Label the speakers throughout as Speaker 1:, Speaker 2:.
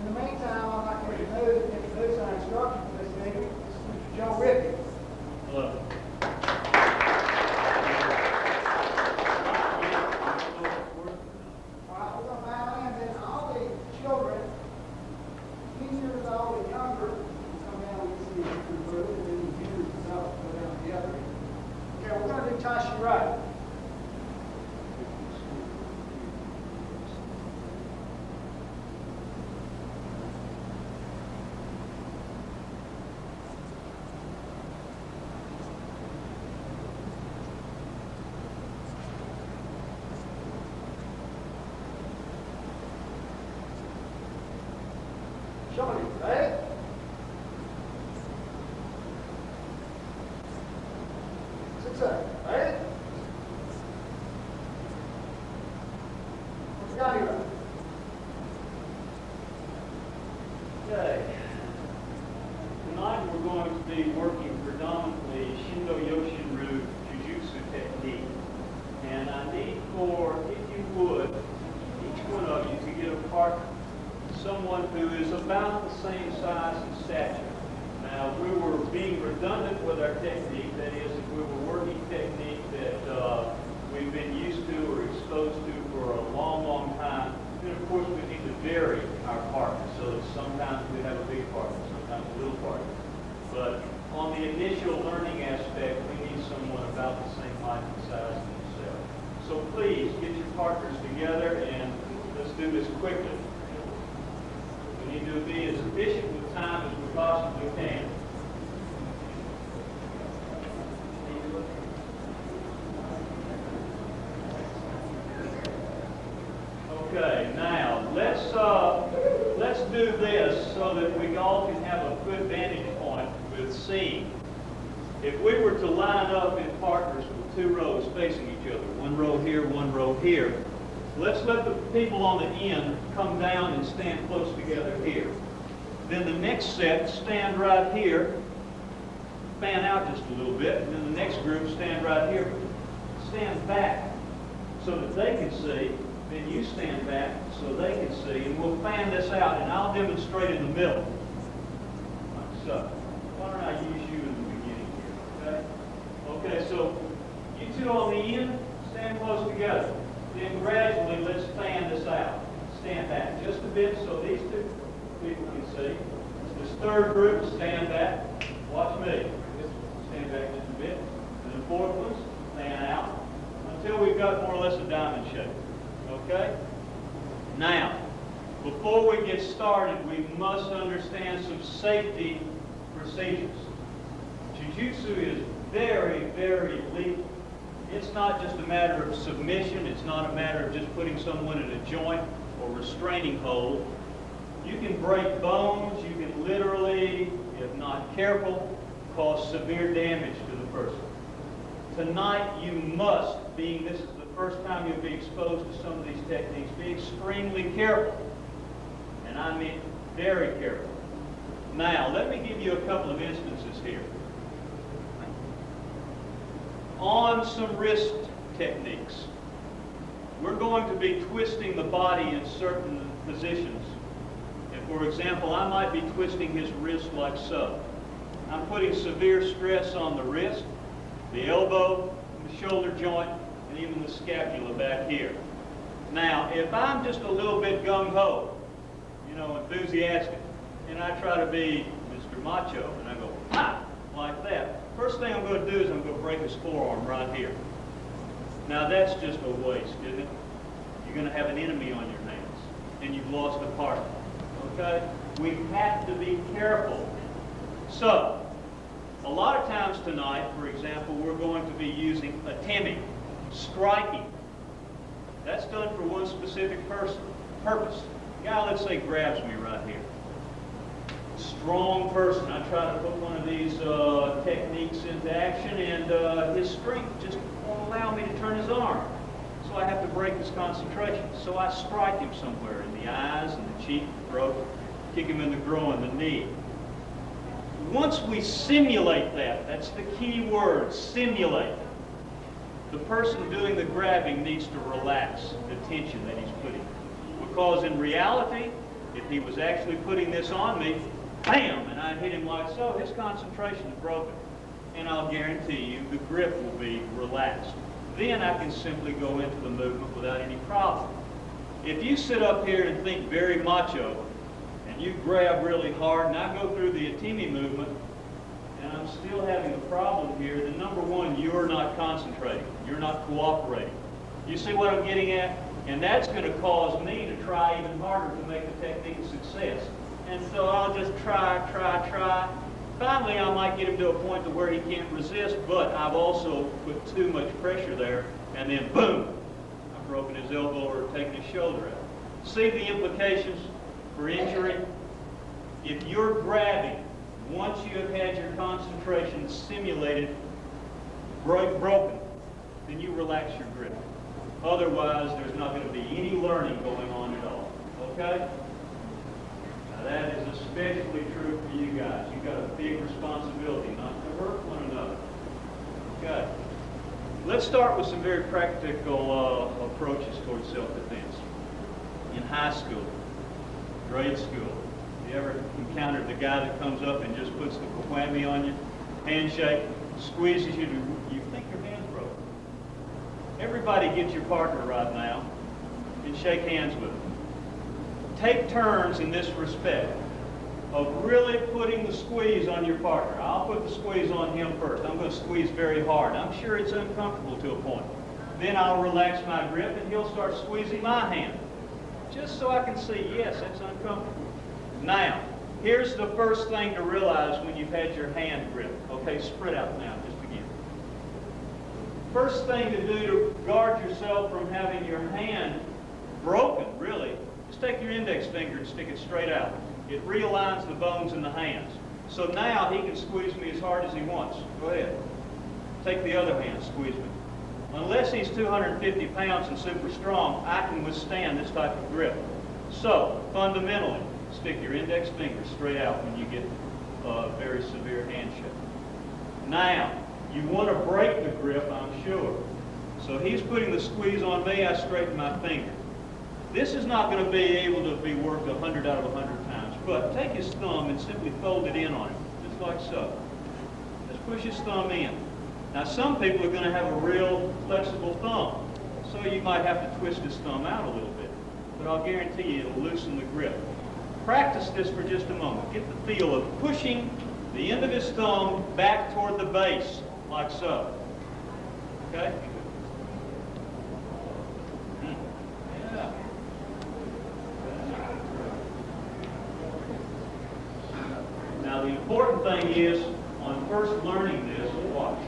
Speaker 1: In the meantime, I'd like to introduce our instructor for this meeting, Mr. Joe Rippy.
Speaker 2: Hello.
Speaker 1: All right, we're going to bow in, then all the children, 10 years old and younger, come down and see the group, and then the juniors and adults go down together. Okay, we're going to do Tashi Ryu. Shorty, right? Success, right? What's got here?
Speaker 2: Okay. Tonight we're going to be working predominantly Shindo Yoshin Ryu Jujutsu technique. And I need for, if you would, each one of you to get a partner. Someone who is about the same size and stature. Now, we were being redundant with our technique. That is, if we were working technique that we've been used to or exposed to for a long, long time, then of course we need to vary our partners. So that sometimes we have a big partner, sometimes a little partner. But on the initial learning aspect, we need someone about the same height and size as yourself. So please get your partners together and let's do this quickly. We need to be as efficient with time as we possibly can. Okay, now let's do this so that we all can have a good vantage point with seeing. If we were to line up in partners with 2 rows facing each other, 1 row here, 1 row here, let's let the people on the end come down and stand close together here. Then the next set, stand right here, fan out just a little bit, and then the next group, stand right here, stand back so that they can see, then you stand back so they can see, and we'll fan this out, and I'll demonstrate in the middle. Like so. Why don't I use you in the beginning here, okay? Okay, so you 2 on the end, stand close together. Then gradually, let's fan this out. Stand back just a bit so these 2 people can see. This 3rd group, stand back. Watch me. Stand back just a bit. And the 4th ones, fan out until we've got more or less a diamond shape. Okay? Now, before we get started, we must understand some safety procedures. Jiu-Jitsu is very, very lethal. It's not just a matter of submission. It's not a matter of just putting someone in a joint or restraining hold. You can break bones. You can literally, if not careful, cause severe damage to the person. Tonight, you must, being this is the first time you'll be exposed to some of these techniques, be extremely careful. And I mean very careful. Now, let me give you a couple of instances here. On some wrist techniques, we're going to be twisting the body in certain positions. And for example, I might be twisting his wrist like so. I'm putting severe stress on the wrist, the elbow, the shoulder joint, and even the scapula back here. Now, if I'm just a little bit gung-ho, you know, enthusiastic, and I try to be Mr. Macho, and I go, ah, like that. First thing I'm going to do is I'm going to break his forearm right here. Now that's just a waste, isn't it? You're going to have an enemy on your hands, and you've lost a partner. Okay? We have to be careful. So, a lot of times tonight, for example, we're going to be using attemming, striking. That's done for one specific purpose. The guy, let's say, grabs me right here. Strong person. I try to put one of these techniques into action, and his strength just won't allow me to turn his arm. So I have to break his concentration. So I strike him somewhere in the eyes, and the cheek, the throat, kick him in the groin, the knee. Once we simulate that, that's the key word, simulate. The person doing the grabbing needs to relax the tension that he's putting. Because in reality, If he was actually putting this on me, bam, and I hit him like so, his concentration is broken. And I'll guarantee you the grip will be relaxed. Then I can simply go into the movement without any problem. If you sit up here and think very macho, and you grab really hard, and I go through the Atimi movement, and I'm still having a problem here, then number one, you're not concentrating. You're not cooperating. You see what I'm getting at? And that's going to cause me to try even harder to make the technique a success. And so I'll just try. Finally, I might get him to a point to where he can't resist, but I've also put too much pressure there, and then boom, I've broken his elbow or taken his shoulder out. See the implications for injury? If you're grabbing, once you have had your concentration simulated, broken, then you relax your grip. Otherwise, there's not going to be any learning going on at all. Okay? Now that is especially true for you guys. You've got a big responsibility not to hurt one another. Okay. Let's start with some very practical approaches towards self-defense. In high school, grade school, you ever encountered the guy that comes up and just puts the whammy on you, handshake, squeezes you, you think your hand's broken. Everybody get your partner right now and shake hands with them. Take turns in this respect of really putting the squeeze on your partner. I'll put the squeeze on him first. I'm going to squeeze very hard. I'm sure it's uncomfortable to a point. Then I'll relax my grip and he'll start squeezing my hand. Just so I can see, yes, it's uncomfortable. Now, here's the first thing to realize when you've had your hand gripped. Okay, spread out now, just again. First thing to do to guard yourself from having your hand broken, really, just take your index finger and stick it straight out. It realigns the bones in the hands. So now he can squeeze me as hard as he wants. Go ahead. Take the other hand, squeeze me. Unless he's 250 pounds and super strong, I can withstand this type of grip. So, fundamentally, stick your index finger straight out when you get a very severe handshake. Now, you want to break the grip, I'm sure. So he's putting the squeeze on me, I straighten my finger. This is not going to be able to be worked 100 out of 100 times, but take his thumb and simply fold it in on him, just like so. Just push his thumb in. Now some people are going to have a real flexible thumb, so you might have to twist his thumb out a little bit, but I'll guarantee you it'll loosen the grip. Practice this for just a moment. Get the feel of pushing the end of his thumb back toward the base, like so. Okay? Yeah. Now the important thing is, on first learning this, watch.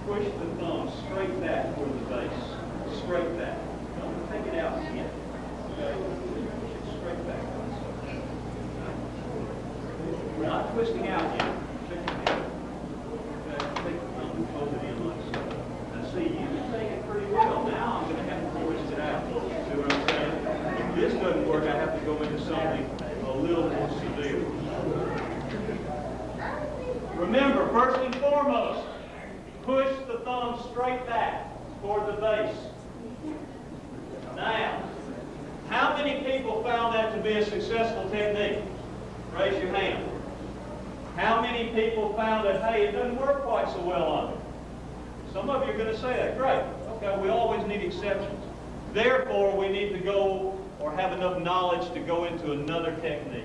Speaker 2: Push the thumb straight back toward the base. Straight back. Don't take it out yet. Okay? Push it straight back. We're not twisting out yet. Check it out. Okay, take the thumb and fold it in like so. Now see, you can take it pretty well. Now I'm going to have to twist it out. See what I'm saying? If this doesn't work, I have to go into something a little more severe. Remember, first and foremost, push the thumb straight back toward the base. Now, how many people found that to be a successful technique? Raise your hand. How many people found that, hey, it doesn't work quite so well on me? Some of you are going to say that. Great. Okay, we always need exceptions. Therefore, we need to go or have enough knowledge to go into another technique.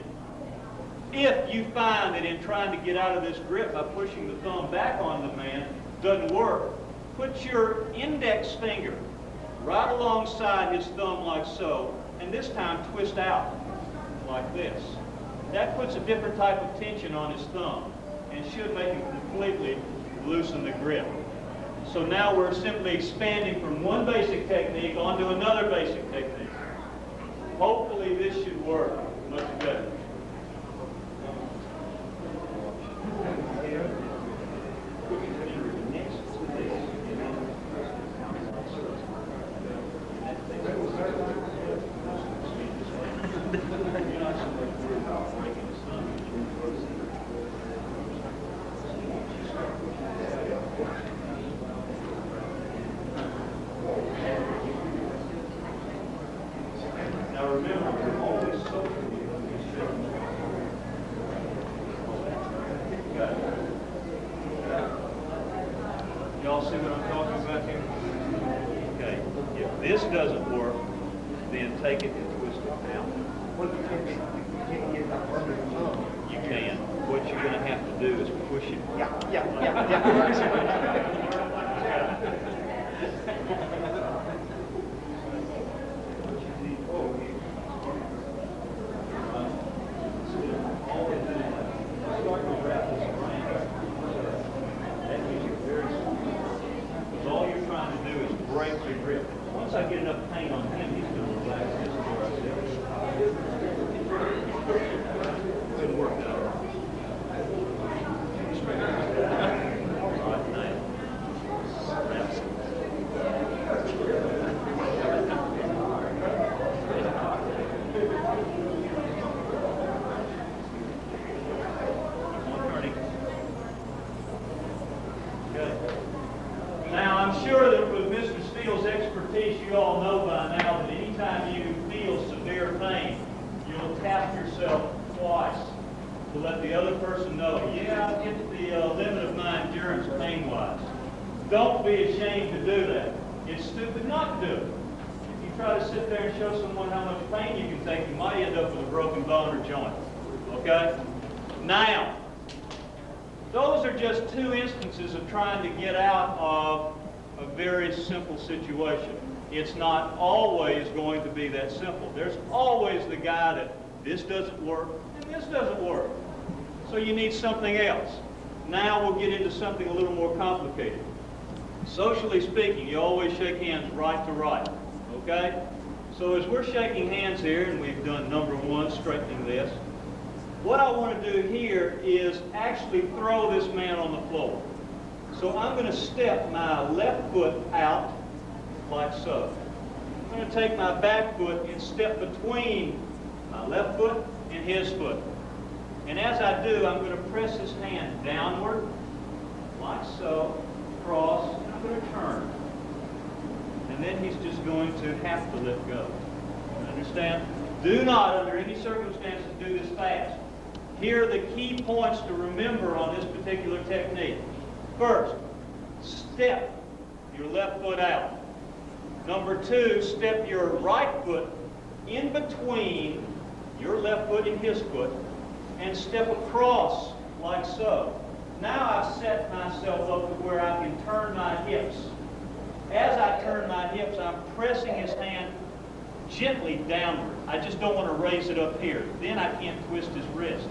Speaker 2: If you find that in trying to get out of this grip by pushing the thumb back on the man doesn't work, put your index finger right alongside his thumb like so, and this time twist out like this. That puts a different type of tension on his thumb and should make him completely loosen the grip. So now we're simply expanding from one basic technique onto another basic technique. Hopefully this should work much better. Now remember, You can. What you're going to have to do is push it.
Speaker 1: Yeah.
Speaker 2: All you're trying to do is break the grip. Once I get enough paint on him, he's going to relax. This is where I said. Good work, though. Right now. Now, I'm sure that with Mr. Steele's expertise, you all know by now that anytime you feel severe pain, you'll tap yourself twice to let the other person know, yeah, I've hit the limit of my endurance pain-wise. Don't be ashamed to do that. It's stupid not to do it. If you try to sit there and show someone how much pain you can take, you might end up with a broken bone or joint. Okay? Now, those are just two instances of trying to get out of a very simple situation. It's not always going to be that simple. There's always the guy that this doesn't work and this doesn't work. So you need something else. Now we'll get into something a little more complicated. Socially speaking, you always shake hands right to right. Okay? So as we're shaking hands here, and we've done number one, straightening this, what I want to do here is actually throw this man on the floor. So I'm going to step my left foot out like so. I'm going to take my back foot and step between my left foot and his foot. And as I do, I'm going to press his hand downward like so, cross, and I'm going to turn. And then he's just going to have to let go. Understand? Do not, under any circumstances, do this fast. Here are the key points to remember on this particular technique. First, step your left foot out. Number two, step your right foot in between your left foot and his foot and step across like so. Now I've set myself up to where I can turn my hips. As I turn my hips, I'm pressing his hand gently downward. I just don't want to raise it up here. Then I can't twist his wrist.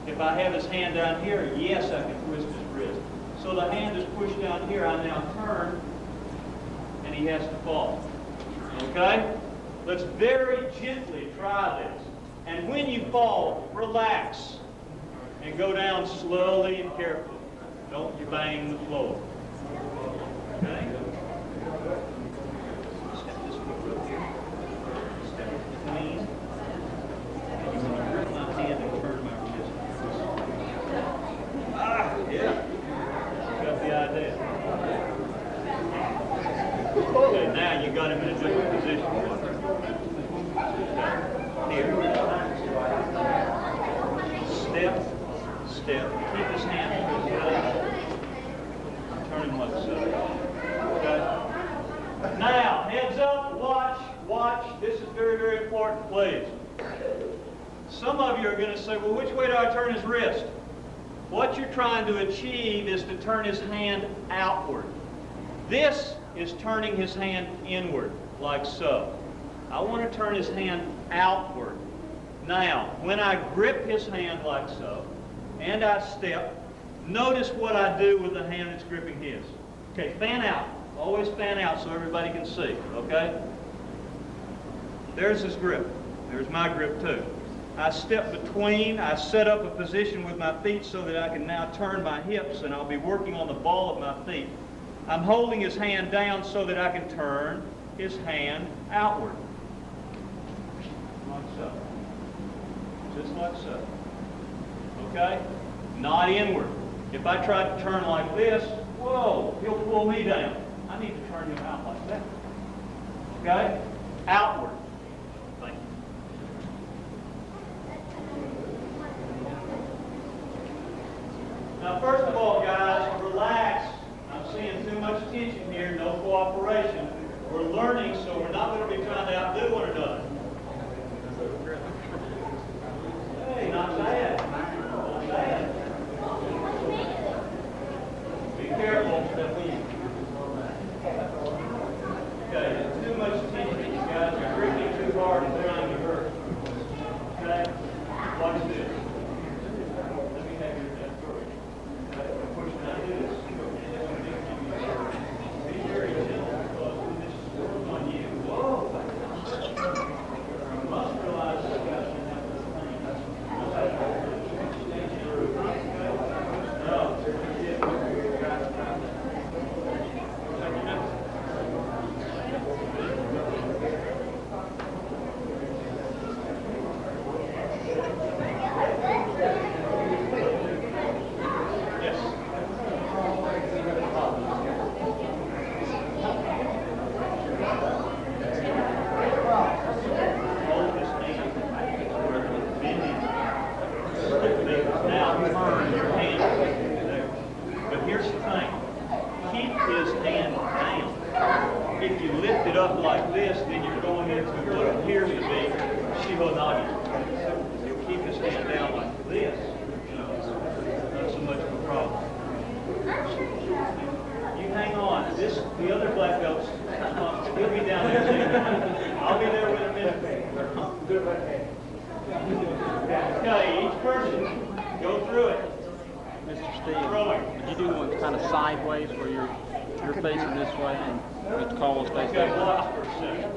Speaker 2: If I have his hand down here, yes, I can twist his wrist. So the hand is pushed down here. I now turn, and he has to fall. Okay? Let's very gently try this. And when you fall, relax and go down slowly and carefully. Don't bang the floor. Okay? Step this foot up here. Step between. And you're going to grip my hand and turn my wrist. Yeah. Got the idea. Okay, now you got him in a different position. Okay. Here. Step, step. Keep his hand twisted out. Turn him like so. Okay. Now, heads up, watch, watch. This is very, very important, please. Some of you are going to say, well, which way do I turn his wrist? What you're trying to achieve is to turn his hand outward. This is turning his hand inward, like so. I want to turn his hand outward. Now, when I grip his hand like so, and I step, notice what I do with the hand that's gripping his. Okay, fan out. Always fan out so everybody can see, okay? There's his grip. There's my grip too. I step between, I set up a position with my feet so that I can now turn my hips, and I'll be working on the ball of my feet. I'm holding his hand down so that I can turn his hand outward. Like so. Just like so. Okay? Not inward. If I try to turn like this, whoa, he'll pull me down. I need to turn him out like that. Okay? Outward. Thank you. Now, first of all, guys, relax. I'm seeing too much tension here, no cooperation. We're learning, so we're not going to be trying to outdo one another. sad. Sad. Be careful. Okay, too much tension, you guys. You're gripping too hard and trying to hurt. Okay? Watch this. Let me have your death first. Push down this. Be very gentle because when this works on you, whoa! You must realize that you guys can have this thing. Okay, each person, go through it.
Speaker 3: Mr. Steve, would you do one kind of sideways where you're facing this way and Mr. Caldwell's facing
Speaker 2: Okay,
Speaker 3: that way?
Speaker 2: watch for a second.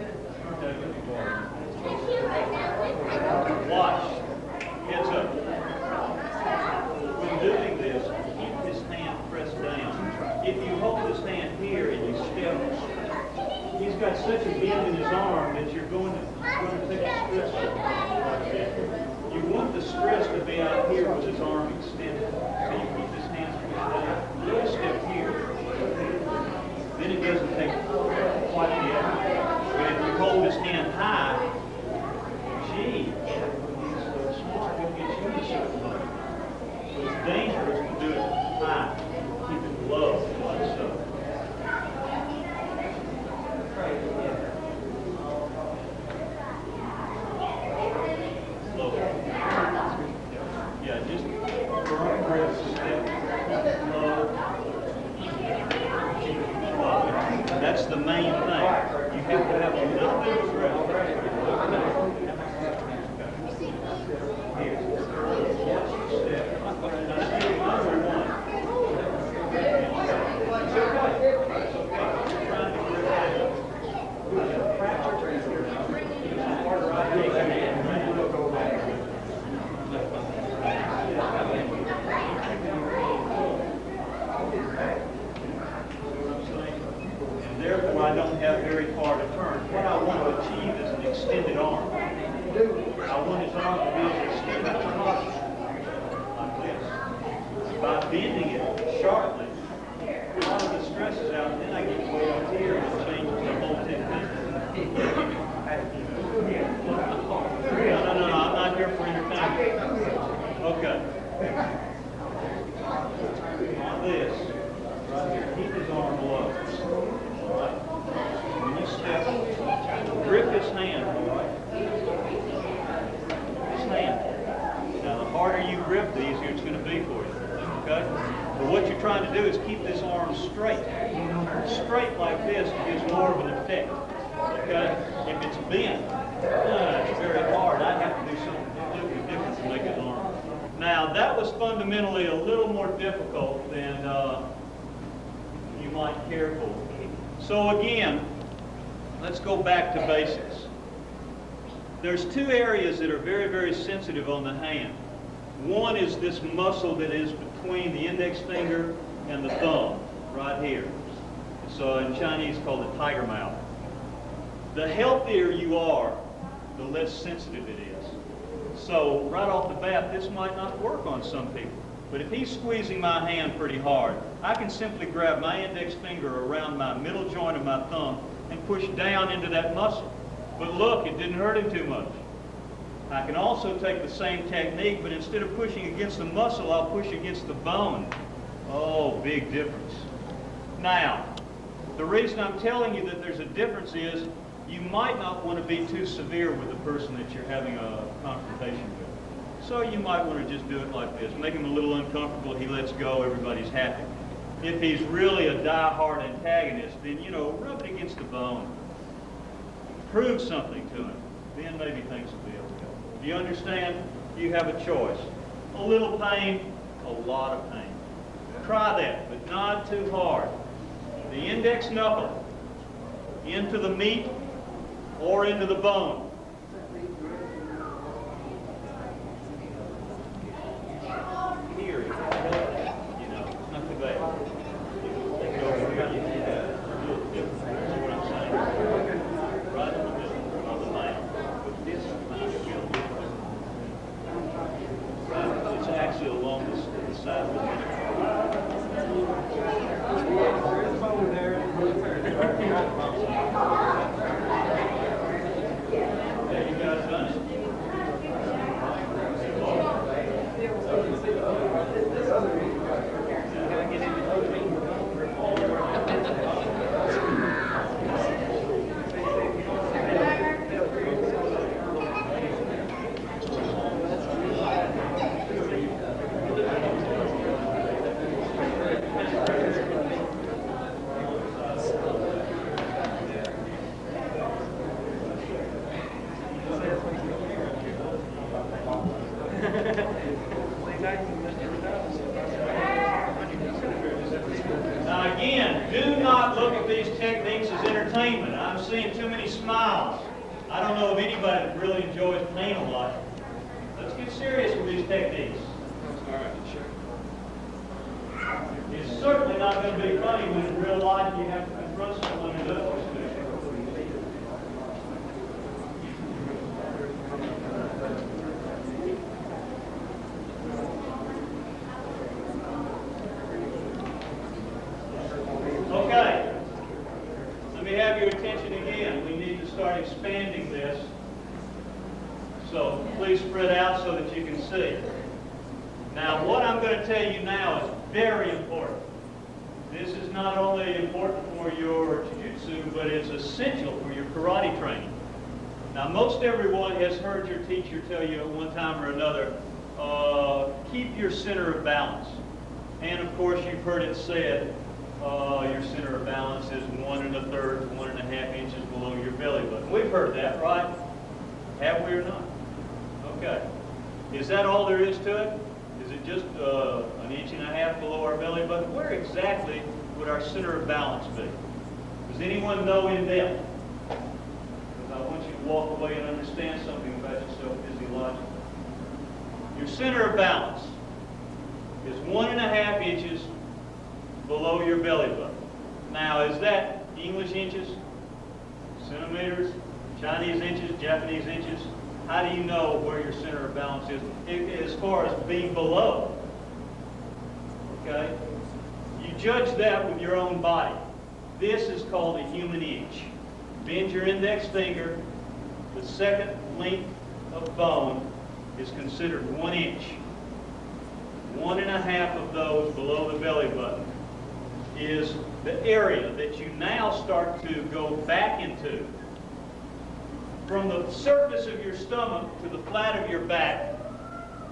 Speaker 2: Watch. Heads up. When doing this, keep this hand pressed down. If you hold this hand here and you step, he's got such a bend in his arm that you're going to take a stress like this. You want the stress to be out here with his arm extended. So you keep his hands pushed down. Little step here. Then it doesn't take quite the effort. But if you hold his hand high, gee, he's so smart, he'll get you in a certain way. So it's dangerous to do it high. Keep it low, like so. Yeah, just firm grip, step, low. That's the main thing. You have to have a little bit of stress. Here. Step. Now, number one. It's okay. It's okay. You're trying to grip it. Practice right here. Harder right here. And therefore, I don't have very far to turn. What I want to achieve is an extended arm. I want his arm to be as extended as possible, like this. By bending it sharply, a lot of the stress is out, and then I get way up here and it changes the whole technique. No, I'm not here for entertainment. Okay. On this, right here, keep his arm low. All right. When you step, grip his hand, all right? His hand. Now, the harder you grip, the easier it's going to be for you. Okay? But what you're trying to do is keep this arm straight. Straight like this gives more of an effect. Okay? If it's bent, it's very hard. I'd have to do something completely different to make his arm. Now, that was fundamentally a little more difficult than you might care for. So again, let's go back to basics. There's two areas that are very, very sensitive on the hand. One is this muscle that is between the index finger and the thumb, right here. So in Chinese called the tiger mouth. The healthier you are, the less sensitive it is. So right off the bat, this might not work on some people. But if he's squeezing my hand pretty hard, I can simply grab my index finger around my middle joint of my thumb and push down into that muscle. But look, it didn't hurt him too much. I can also take the same technique, but instead of pushing against the muscle, I'll push against the bone. Oh, big difference. Now, the reason I'm telling you that there's a difference is you might not want to be too severe with the person that you're having a confrontation with. So you might want to just do it like this. Make him a little uncomfortable, he lets go, everybody's happy. If he's really a die-hard antagonist, then, you know, rub it against the bone. Prove something to him. Then maybe things will be okay. Do you understand? You have a choice. A little pain, a lot of pain. Try that, but not too hard. The index knuckle into the meat or into the bone. Here, you know, not too bad. Take it over here. A little bit. See what I'm saying? Right in the middle of the line. But this might feel different. Right? It's actually along the side of the neck. Yeah, you guys done it. Now again, do not look at these techniques as entertainment. I'm seeing too many smiles. I don't know of anybody that really enjoys pain a lot. Let's get serious with these techniques. It's certainly not going to be funny when in real life you have to confront someone who does this to you. Okay, let me have your attention again. We need to start expanding this. So please spread out so that you can see. Now what I'm going to tell you now is very important. This is not only important for your Jiu-Jitsu, but it's essential for your karate training. Now most everyone has heard your teacher tell you at one time or another, keep your center of balance. And of course you've heard it said, your center of balance is 1 1/3 to 1.5 inches below your belly button. We've heard that, right? Have we or not? Okay. Is that all there is to it? Is it just 1.5 inches below our belly button? Where exactly would our center of balance be? Does anyone know in depth? Because I want you to walk away and understand something about yourself physiologically. Your center of balance is 1.5 inches below your belly button. Now, is that English inches, centimeters, Chinese inches, Japanese inches? How do you know where your center of balance is as far as being below? Okay? You judge that with your own body. This is called a human inch. Bend your index finger. The second length of bone is considered 1 inch. 1.5 of those below the belly button is the area that you now start to go back into. From the surface of your stomach to the flat of your back,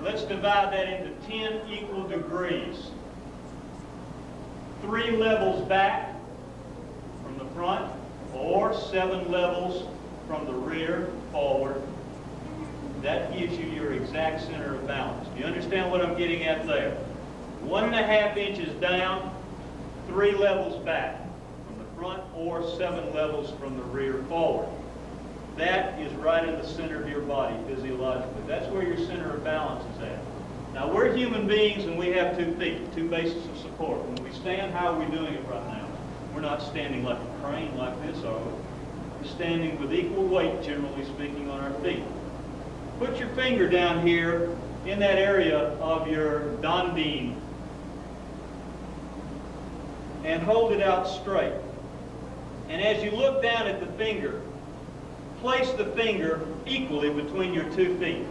Speaker 2: let's divide that into 10 equal degrees. 3 levels back from the front, or 7 levels from the rear forward. That gives you your exact center of balance. Do you understand what I'm getting at there? 1.5 inches down, 3 levels back from the front, or 7 levels from the rear forward. That is right in the center of your body physiologically. That's where your center of balance is at. Now we're human beings and we have 2 feet, 2 bases of support. When we stand, how are we doing it right now? We're not standing like a crane like this, are we? We're standing with equal weight, generally speaking, on our feet. Put your finger down here in that area of your dandine and hold it out straight. And as you look down at the finger, place the finger equally between your 2 feet.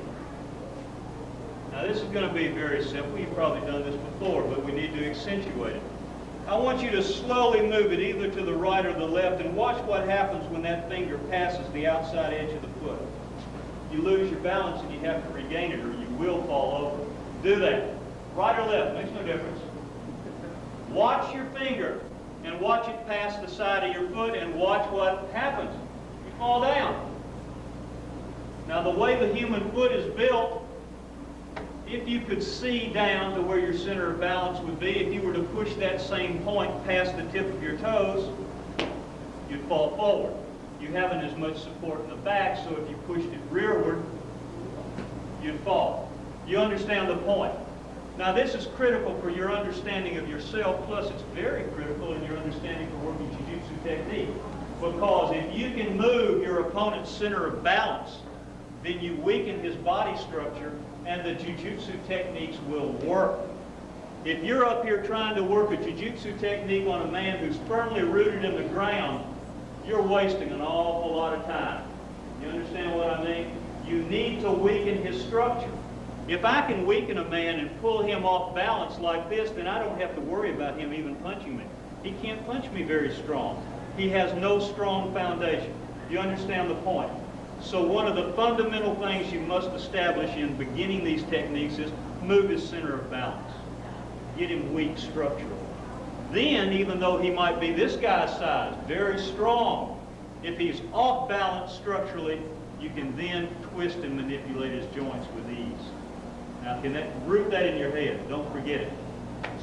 Speaker 2: Now this is going to be very simple. You've probably done this before, but we need to accentuate it. I want you to slowly move it either to the right or the left and watch what happens when that finger passes the outside edge of the foot. You lose your balance and you have to regain it, or you will fall over. Do that. Right or left, makes no difference. Watch your finger and watch it pass the side of your foot and watch what happens. You fall down. Now the way the human foot is built, if you could see down to where your center of balance would be, if you were to push that same point past the tip of your toes, you'd fall forward. You haven't as much support in the back, so if you pushed it rearward, you'd fall. You understand the point? Now this is critical for your understanding of yourself, plus it's very critical in your understanding for working Jiu-Jitsu technique. Because if you can move your opponent's center of balance, then you weaken his body structure and the Jiu-Jitsu techniques will work. If you're up here trying to work a Jiu-Jitsu technique on a man who's firmly rooted in the ground, you're wasting an awful lot of time. You understand what I mean? You need to weaken his structure. If I can weaken a man and pull him off balance like this, then I don't have to worry about him even punching me. He can't punch me very strong. He has no strong foundation. You understand the point? So one of the fundamental things you must establish in beginning these techniques is move his center of balance. Get him weak structurally. Then, even though he might be this guy's size, very strong, if he's off balance structurally, you can then twist and manipulate his joints with ease. Now, root that in your head. Don't forget it.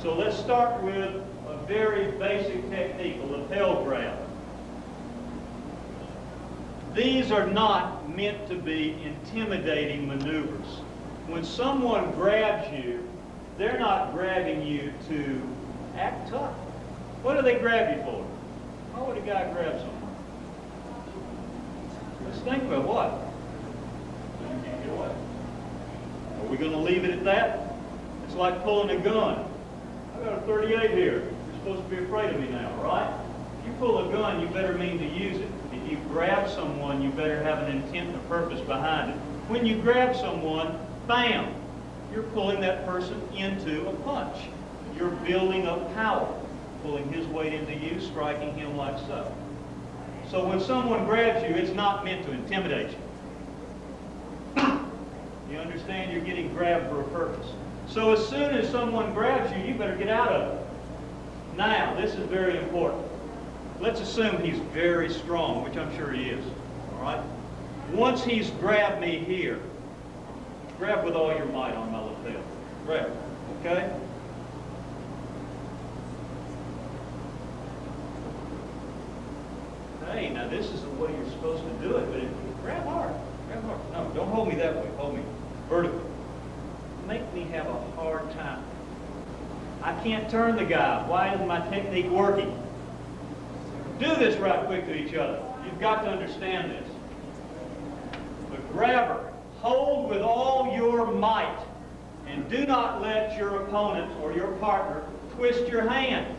Speaker 2: So let's start with a very basic technique, a lapel grab. These are not meant to be intimidating maneuvers. When someone grabs you, they're not grabbing you to act tough. What do they grab you for? Why would a guy grab someone? Let's think about what? Are we going to leave it at that? It's like pulling a gun. I've got a 38 here. You're supposed to be afraid of me now, right? If you pull a gun, you better mean to use it. If you grab someone, you better have an intent and a purpose behind it. When you grab someone, bam, you're pulling that person into a punch. You're building up power, pulling his weight into you, striking him like so. So when someone grabs you, it's not meant to intimidate you. You understand? You're getting grabbed for a purpose. So as soon as someone grabs you, you better get out of it. Now, this is very important. Let's assume he's very strong, which I'm sure he is. All right? Once he's grabbed me here, grab with all your might on my lapel. Grab, okay? Hey, now this is the way you're supposed to do it, but grab hard. Grab hard. No, don't hold me that way. Hold me vertically. Make me have a hard time. I can't turn the guy. Why isn't my technique working? Do this right quick to each other. You've got to understand this. The grabber, hold with all your might, and do not let your opponent or your partner twist your hand.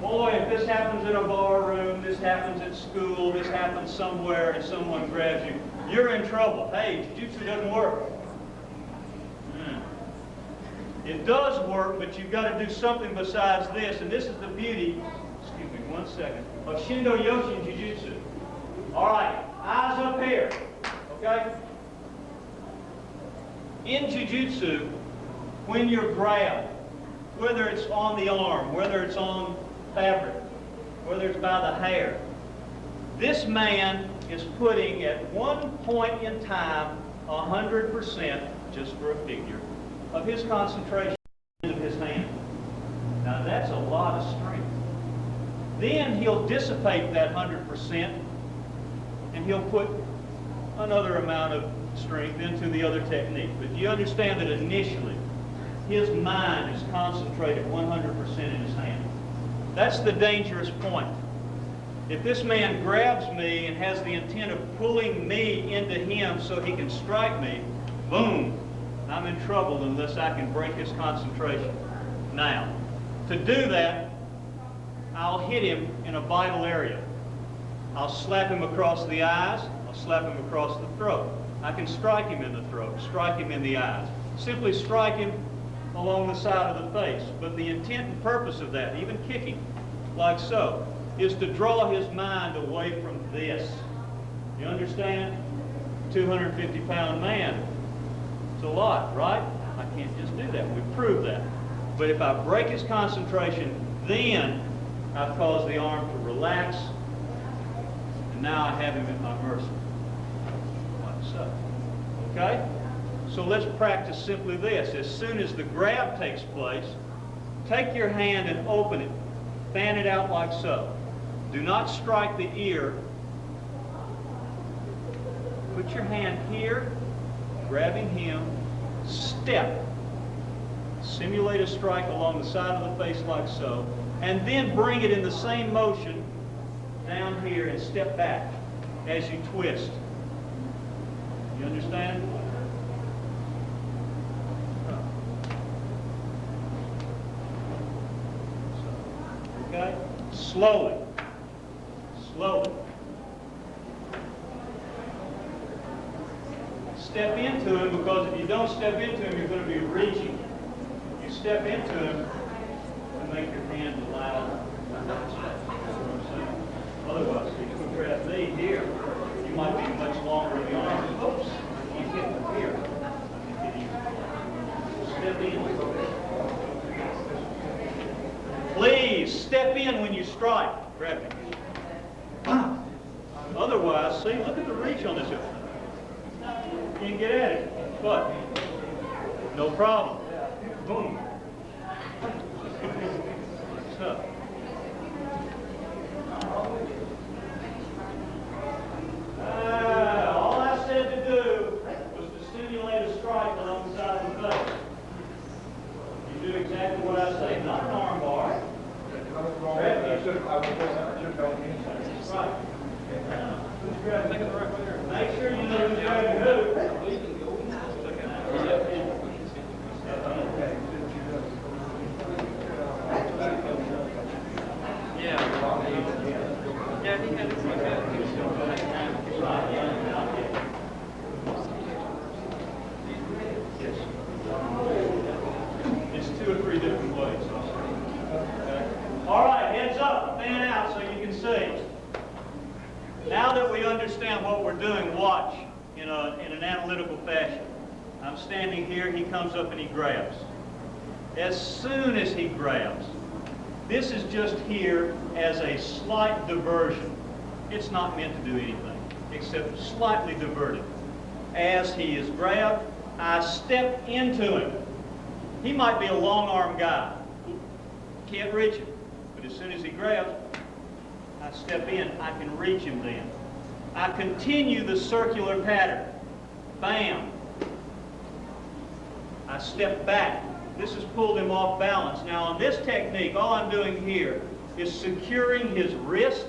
Speaker 2: Boy, if this happens in a bar room, this happens at school, this happens somewhere, and someone grabs you, you're in trouble. Hey, Jiu-Jitsu doesn't work. It does work, but you've got to do something besides this, and this is the beauty, excuse me one second, of Shindo Yoshin Jujutsu. All right, eyes up here, okay? In Jiu-Jitsu, when you're grabbed, whether it's on the arm, whether it's on fabric, whether it's by the hair, this man is putting at one point in time 100%, just for a figure, of his concentration of his hand. Now that's a lot of strength. Then he'll dissipate that 100% and he'll put another amount of strength into the other technique. But you understand that initially his mind is concentrated 100% in his hand. That's the dangerous point. If this man grabs me and has the intent of pulling me into him so he can strike me, boom, I'm in trouble unless I can break his concentration. Now, to do that, I'll hit him in a vital area. I'll slap him across the eyes, I'll slap him across the throat. I can strike him in the throat, strike him in the eyes. Simply strike him along the side of the face. But the intent and purpose of that, even kicking, like so, is to draw his mind away from this. You understand? 250-pound man. It's a lot, right? I can't just do that. We proved that. But if I break his concentration, then I've caused the arm to relax, and now I have him at my mercy. Like so. Okay? So let's practice simply this. As soon as the grab takes place, take your hand and open it. Fan it out like so. Do not strike the ear. Put your hand here, grabbing him, step. Simulate a strike along the side of the face like so, and then bring it in the same motion down here and step back as you twist. You understand? Okay? Slowly. Slowly. Step into him, because if you don't step into him, you're going to be reaching. You step into him and make your hand loud. Otherwise, if you grab me here, you might be much longer in the arm. Oops, you hit him here. Step in. Please step in when you strike. Grab him. Otherwise, see, look at the reach on this hip. You can get at it, but no problem. Boom. So. All I said to do was to simulate a strike along the side of the face. You do exactly what I say, not an arm bar. Right. Make sure you know who's grabbing who.
Speaker 3: Yeah, he had it like that.
Speaker 2: It's 2 or 3 different ways. Okay. All right, heads up, fan out so you can see. Now that we understand what we're doing, watch in an analytical fashion. I'm standing here, he comes up and he grabs. As soon as he grabs, this is just here as a slight diversion. It's not meant to do anything except slightly divert it. As he is grabbed, I step into him. He might be a long arm guy. Can't reach him. But as soon as he grabs, I step in. I can reach him then. I continue the circular pattern. Bam. I step back. This has pulled him off balance. Now on this technique, all I'm doing here is securing his wrist,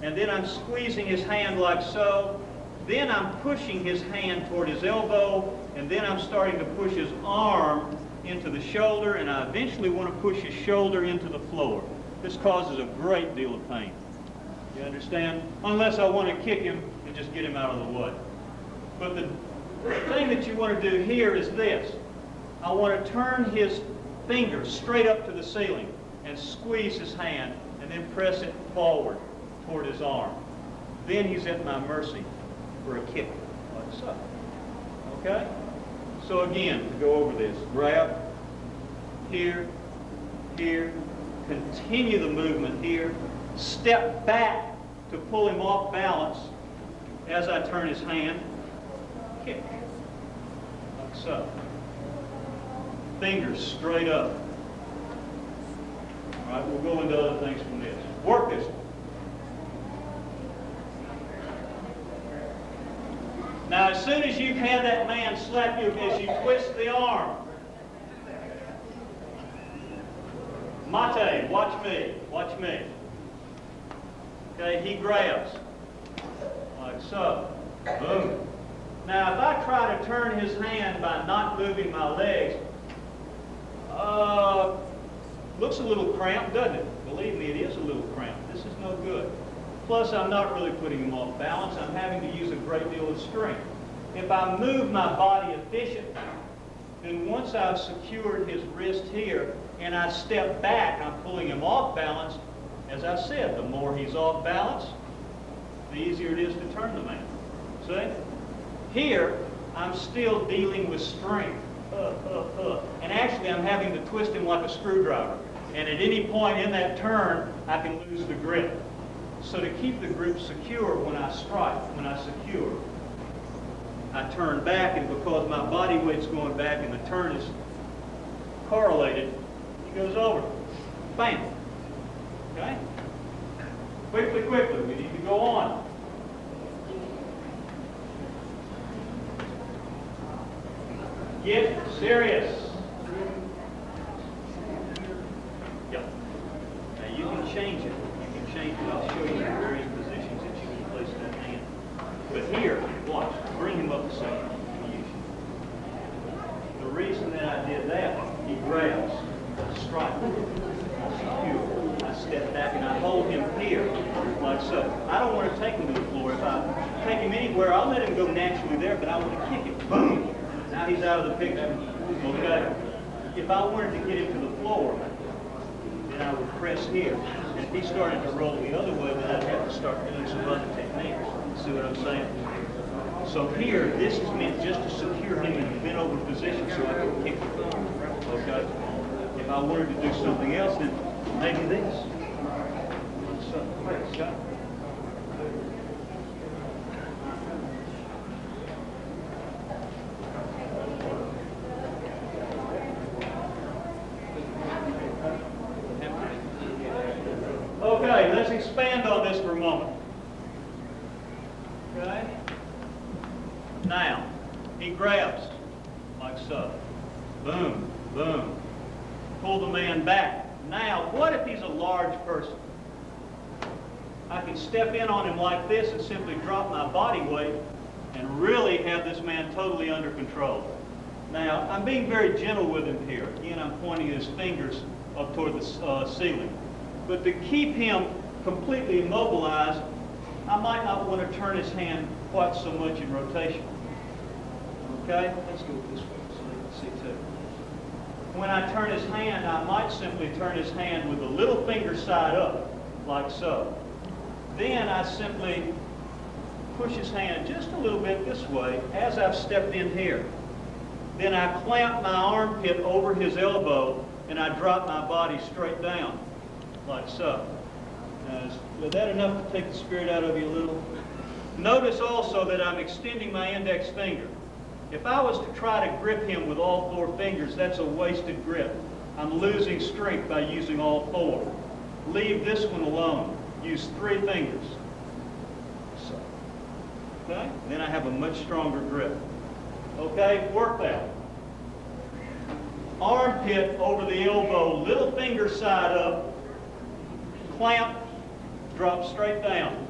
Speaker 2: and then I'm squeezing his hand like so. Then I'm pushing his hand toward his elbow, and then I'm starting to push his arm into the shoulder, and I eventually want to push his shoulder into the floor. This causes a great deal of pain. You understand? Unless I want to kick him and just get him out of the way. But the thing that you want to do here is this. I want to turn his fingers straight up to the ceiling and squeeze his hand and then press it forward toward his arm. Then he's at my mercy for a kick, like so. Okay? So again, to go over this, grab here, here, continue the movement here, step back to pull him off balance as I turn his hand, kick, like so. Fingers straight up. All right, we'll go into other things from this. Work this one. Now, as soon as you've had that man slap you, as you twist the arm, Mate, watch me, watch me. Okay, he grabs, like so, boom. Now, if I try to turn his hand by not moving my legs, looks a little cramped, doesn't it? Believe me, it is a little cramped. This is no good. Plus, I'm not really putting him off balance. I'm having to use a great deal of strength. If I move my body efficiently, then once I've secured his wrist here and I step back, I'm pulling him off balance. As I said, the more he's off balance, the easier it is to turn the man. See? Here, I'm still dealing with strength. And actually, I'm having to twist him like a screwdriver. And at any point in that turn, I can lose the grip. So to keep the grip secure when I strike, when I secure, I turn back, and because my body weight's going back and the turn is correlated, he goes over. Bam. Okay? Quickly, quickly, we need to go on. Get serious. Yep. Now you can change it. You can change it. I'll show you the various positions that you can place that hand. But here, watch. Bring him up a second. The reason that I did that, he grabs, strike, secure. I step back and I hold him here, like so. I don't want to take him to the floor. If I take him anywhere, I'll let him go naturally there, but I want to kick him. Boom! Now he's out of the picture. Okay? If I wanted to get him to the floor, then I would press here. And if he started to roll the other way, then I'd have to start doing some other techniques. See what I'm saying? So here, this is meant just to secure him in the bent over position so I can kick him. Okay? If I wanted to do something else, then maybe this. So, okay. Okay, let's expand on this for a moment. Okay? Now, he grabs, like so. Boom, boom. Pull the man back. Now, what if he's a large person? I can step in on him like this and simply drop my body weight and really have this man totally under control. Now, I'm being very gentle with him here. Again, I'm pointing his fingers up toward the ceiling. But to keep him completely immobilized, I might not want to turn his hand quite so much in rotation. Okay? Let's go this way so you can see too. When I turn his hand, I might simply turn his hand with the little finger side up, like so. Then I simply push his hand just a little bit this way as I've stepped in here. Then I clamp my armpit over his elbow and I drop my body straight down, like so. Now, is that enough to take the spirit out of you a little? Notice also that I'm extending my index finger. If I was to try to grip him with all four fingers, that's a wasted grip. I'm losing strength by using all four. Leave this one alone. Use 3 fingers. So, okay? Then I have a much stronger grip. Okay? Work that. Armpit over the elbow, little finger side up, clamp, drop straight down.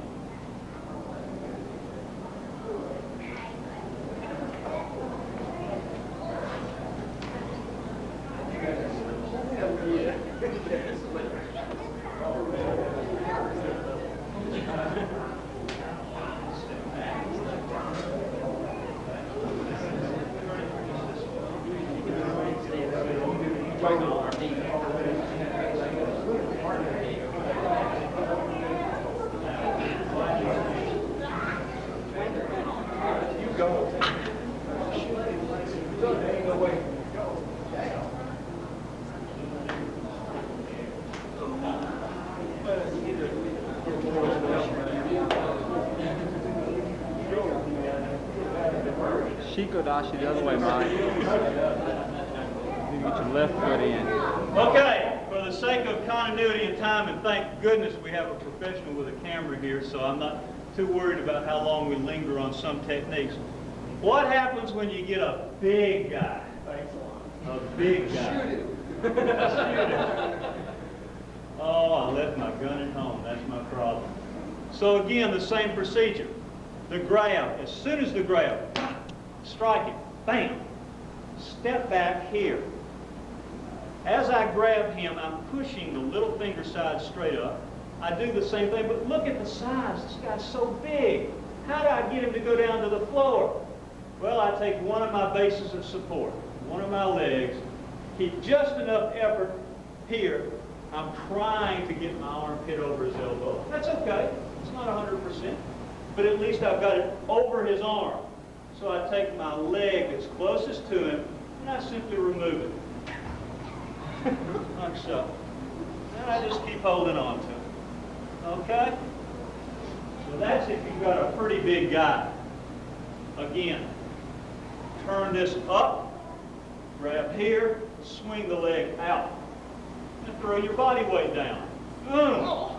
Speaker 3: Shikodashi the other way, Mike. You get your left foot in.
Speaker 2: Okay, for the sake of continuity and time, and thank goodness we have a professional with a camera here, so I'm not too worried about how long we linger on some techniques. What happens when you get a big guy? A big guy. Shoot him. Shoot him. Oh, I left my gun at home. That's my problem. So again, the same procedure. The grab, as soon as the grab, strike it, bam. Step back here. As I grab him, I'm pushing the little finger side straight up. I do the same thing, but look at the size. This guy's so big. How do I get him to go down to the floor? Well, I take one of my bases of support, one of my legs, keep just enough effort here. I'm trying to get my armpit over his elbow. That's okay. It's not 100%, but at least I've got it over his arm. So I take my leg that's closest to him, and I simply remove it. Like so. And I just keep holding on to him. Okay? So that's if you've got a pretty big guy. Again, turn this up, grab here, swing the leg out, and throw your body weight down. Boom!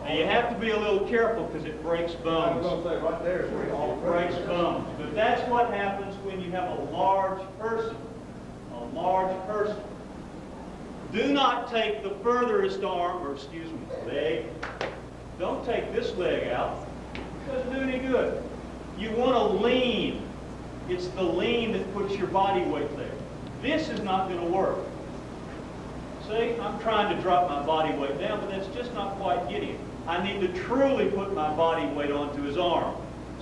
Speaker 2: Now you have to be a little careful because it breaks bones.
Speaker 4: I was going to say, right there is where it all
Speaker 2: It breaks bones. But that's what happens when you have a large person. A large person. Do not take the furthest arm, or excuse me, leg. Don't take this leg out. It doesn't do any good. You want to lean. It's the lean that puts your body weight there. This is not going to work. See, I'm trying to drop my body weight down, but that's just not quite getting it. I need to truly put my body weight onto his arm.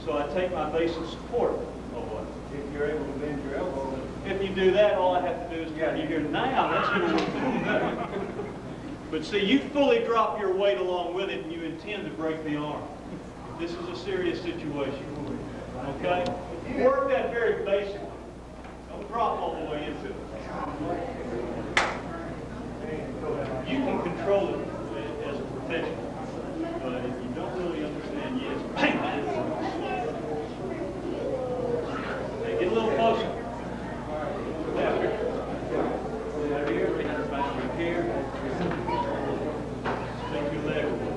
Speaker 2: So I take my base of support away.
Speaker 4: If you're able to bend your elbow.
Speaker 2: If you do that, all I have to do is turn you here. Now, that's going to work better. But see, you fully drop your weight along with it, and you intend to break the arm. This is a serious situation. Okay? Work that very basically. Don't drop all the way into it. You can control it as a professional, but if you don't really understand, yes, bang, bang. Hey, get a little closer. Here. Take your leg away.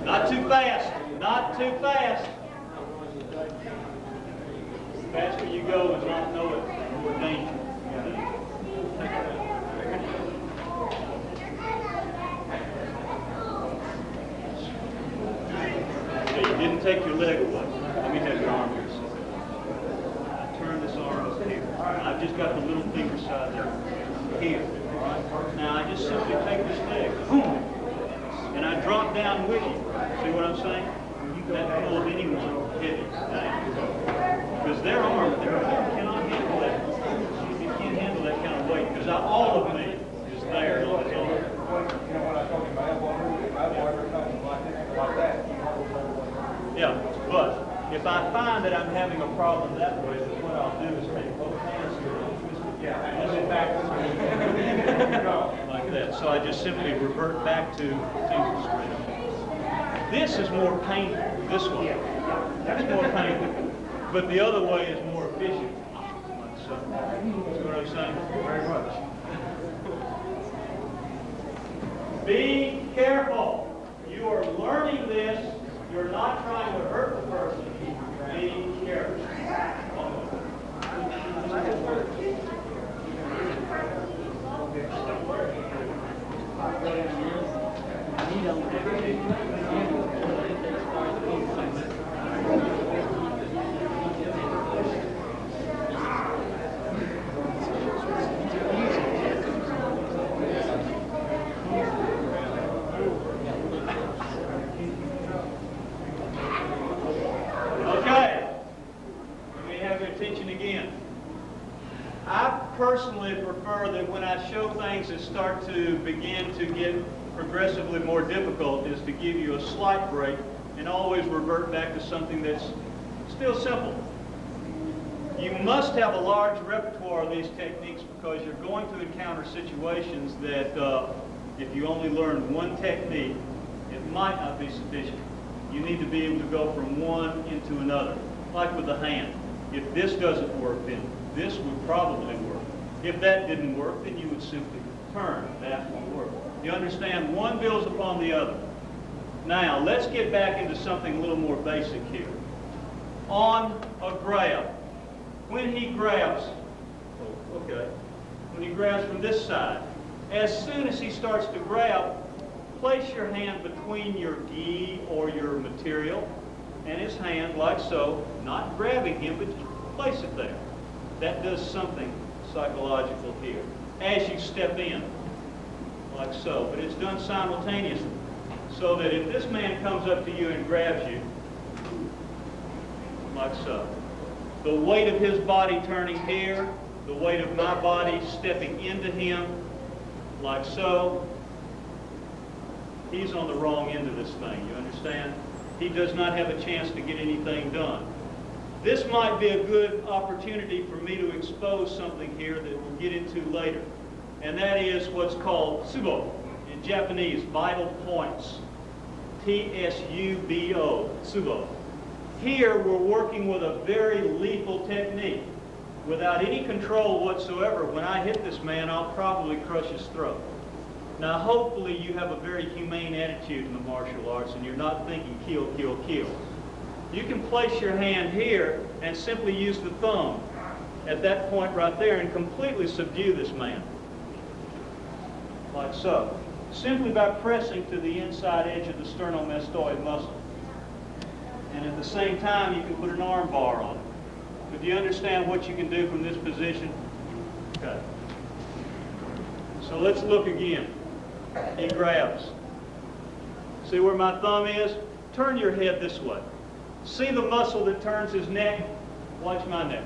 Speaker 2: Not too fast. Not too fast. The faster you go and not know it, the more danger. Okay, you didn't take your leg away. Let me have your arm here. I turn this arm up here. I've just got the little finger side there. Here. All right. Now I just simply take this leg. Boom. And I drop down with you. See what I'm saying? That pull of anyone heavy down. Because their arm cannot handle that. You can't handle that kind of weight. Because all of me is there on its own.
Speaker 4: You know when I told you my elbow ever comes like this, like that.
Speaker 2: Yeah, but if I find that I'm having a problem that way, then what I'll do is take both hands here and twist it. And then backwards. Like that. So I just simply revert back to single straight. This is more painful, this one. That's more painful. But the other way is more efficient. So, see what I'm saying?
Speaker 4: Very much.
Speaker 2: Be careful. You are learning this. You're not trying to hurt the person. Be careful. Personally prefer that when I show things that start to begin to get progressively more difficult is to give you a slight break and always revert back to something that's still simple. You must have a large repertoire of these techniques because you're going to encounter situations that if you only learn one technique, it might not be sufficient. You need to be able to go from one into another, like with the hand. If this doesn't work, then this would probably work. If that didn't work, then you would simply turn. That won't work. You understand? One builds upon the other. Now, let's get back into something a little more basic here. On a grab. When he grabs, when he grabs from this side, as soon as he starts to grab, place your hand between your gi or your material and his hand, like so, not grabbing him, but place it there. That does something psychological here. As you step in, like so, but it's done simultaneously, so that if this man comes up to you and grabs you, like so, the weight of his body turning here, the weight of my body stepping into him, like so, he's on the wrong end of this thing, you understand? he does not have a chance to get anything done. This might be a good opportunity for me to expose something here that we'll get into later. And that is what's called tsubo. In Japanese, vital points. T-S-U-B-O, tsubo. Here we're working with a very lethal technique. Without any control whatsoever, when I hit this man, I'll probably crush his throat. Now hopefully you have a very humane attitude in the martial arts and you're not thinking kill, kill, kill. You can place your hand here and simply use the thumb at that point right there and completely subdue this man. Like so. Simply by pressing to the inside edge of the sternomastoid muscle. And at the same time, you can put an arm bar on it. But do you understand what you can do from this position? Okay. So let's look again. He grabs. See where my thumb is? Turn your head this way. See the muscle that turns his neck? Watch my neck.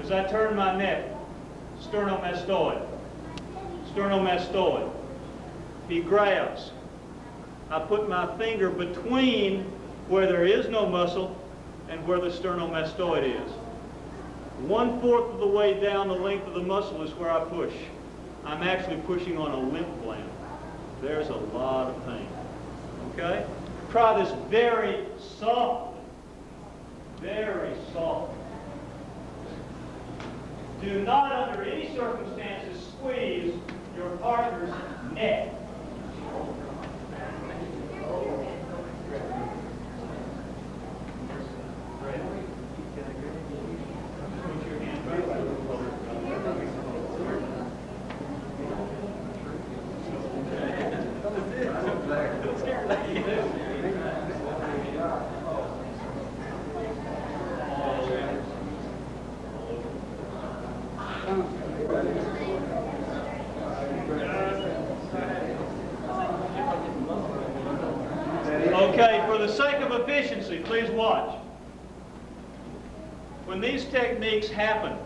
Speaker 2: As I turn my neck, sternomastoid, sternomastoid. He grabs. I put my finger between where there is no muscle and where the sternomastoid is. 1/4 of the way down the length of the muscle is where I push. I'm actually pushing on a lymph gland. There's a lot of pain. Okay? Try this very softly. Very softly. Do not under any circumstances squeeze your partner's neck. Okay, for the sake of efficiency, please watch. When these techniques happen,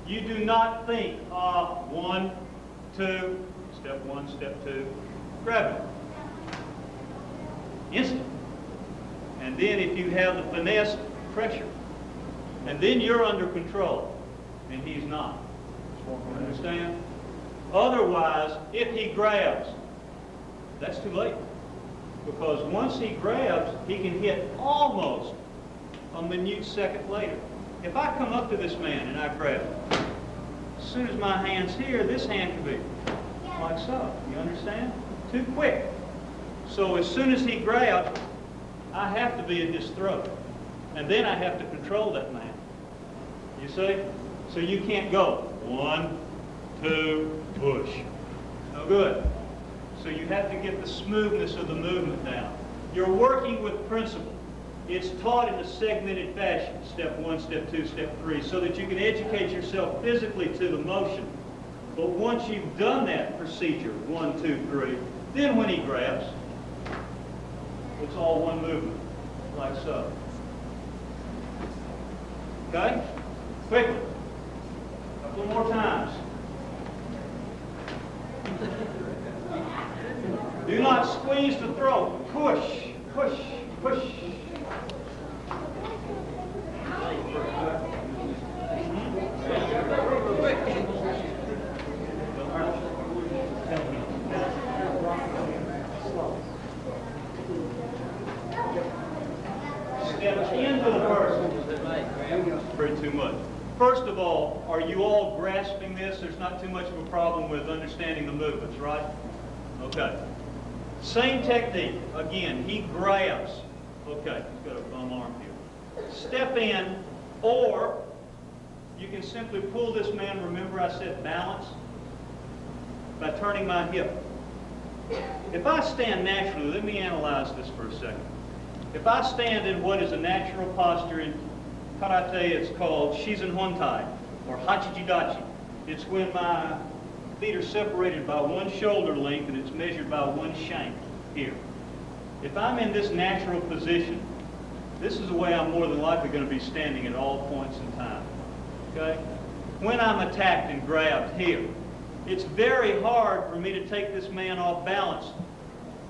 Speaker 2: you do not think, 1, 2, step 1, step 2, grab it. Instant. And then if you have the finesse, pressure. And then you're under control, and he's not. Understand? Otherwise, if he grabs, that's too late. Because once he grabs, he can hit almost a minute second later. If I come up to this man and I grab him, as soon as my hand's here, this hand can be like so. You understand? Too quick. So as soon as he grabs, I have to be at his throat. And then I have to control that man. You see? So you can't go 1, 2, push. No good. So you have to get the smoothness of the movement down. You're working with principle. It's taught in a segmented fashion, step 1, step 2, step 3, so that you can educate yourself physically to the motion. But once you've done that procedure, 1, 2, 3, then when he grabs, it's all one movement, like so. Okay? Quickly. A couple more times. Do not squeeze the throat. Push, push, push. Step into the person. Very too much. First of all, are you all grasping this? There's not too much of a problem with understanding the movements, right? Okay. Same technique. Again, he grabs. Okay, he's got a bum arm here. Step in, or you can simply pull this man. Remember I said balance? By turning my hip. If I stand naturally, let me analyze this for a second. If I stand in what is a natural posture in karate, it's called shizen hontai, or hachijidachi. It's when my feet are separated by one shoulder length and it's measured by one shank here. If I'm in this natural position, this is the way I'm more than likely going to be standing at all points in time. Okay? When I'm attacked and grabbed here, it's very hard for me to take this man off balance,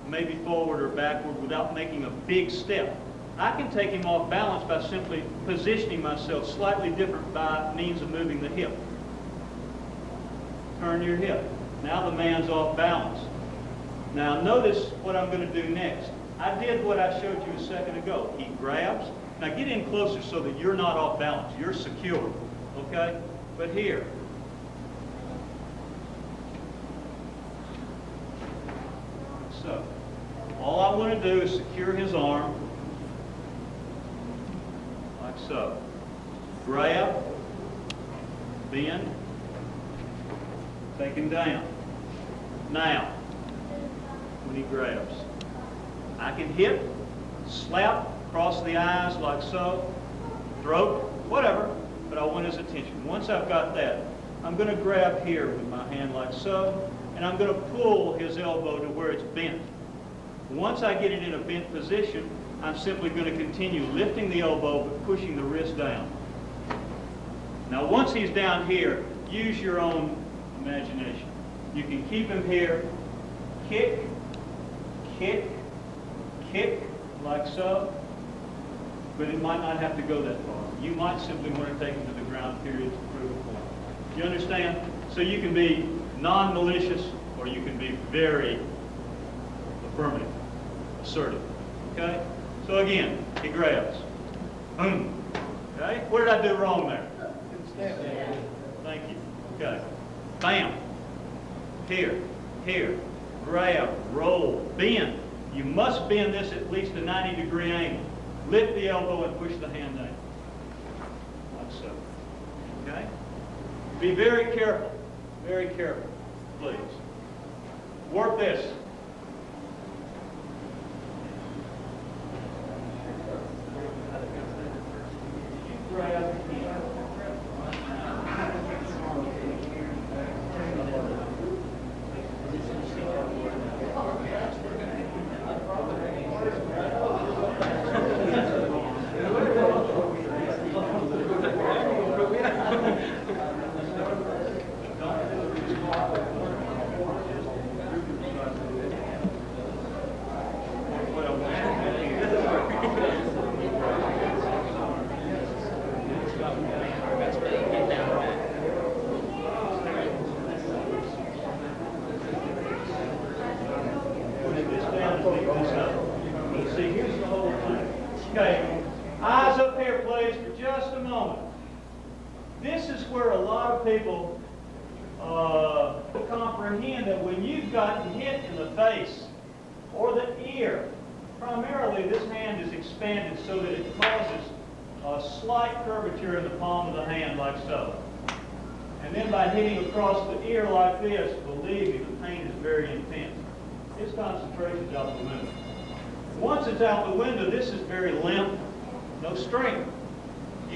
Speaker 2: maybe forward or backward, without making a big step. I can take him off balance by simply positioning myself slightly different by means of moving the hip. Turn your hip. Now the man's off balance. Now notice what I'm going to do next. I did what I showed you a second ago. He grabs. Now get in closer so that you're not off balance. You're secure. Okay? But here. So, all I want to do is secure his arm. Like so. Grab. Bend. Take him down. Now, when he grabs, I can hit, slap across the eyes like so, throat, whatever, but I want his attention. Once I've got that, I'm going to grab here with my hand like so, and I'm going to pull his elbow to where it's bent. Once I get it in a bent position, I'm simply going to continue lifting the elbow but pushing the wrist down. Now once he's down here, use your own imagination. You can keep him here, kick, kick, kick, like so, but it might not have to go that far. You might simply want to take him to the ground, period, to prove a point. You understand? So you can be non-malicious, or you can be very affirmative, assertive. Okay? So again, he grabs. Boom. Okay? What did I do wrong there? Thank you. Okay. Bam. Here. Here. Grab. Roll. Bend. You must bend this at least a 90-degree angle. Lift the elbow and push the hand down. Like so. Okay? Be very careful. Very careful. Please. Work this. Grab. See, here's the whole thing. Okay, eyes up here, please, for just a moment. This is where a lot of people comprehend that when you've gotten hit in the face or the ear, primarily this hand is expanded so that it causes a slight curvature in the palm of the hand, like so. And then by hitting across the ear like this, believe me, the pain is very intense. His concentration's out the window. Once it's out the window, this is very limp, no strength.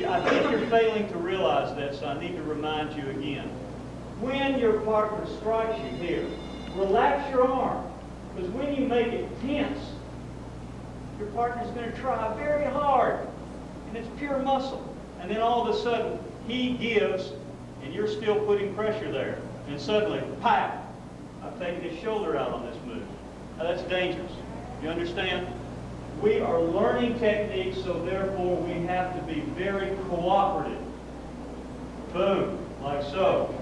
Speaker 2: I think you're failing to realize that, so I need to remind you again. When your partner strikes you here, relax your arm, because when you make it tense, your partner's going to try very hard, and it's pure muscle. And then all of a sudden, he gives, and you're still putting pressure there. And suddenly, pow! I've taken his shoulder out on this move. Now that's dangerous. You understand? We are learning techniques, so therefore we have to be very cooperative. Boom, like so.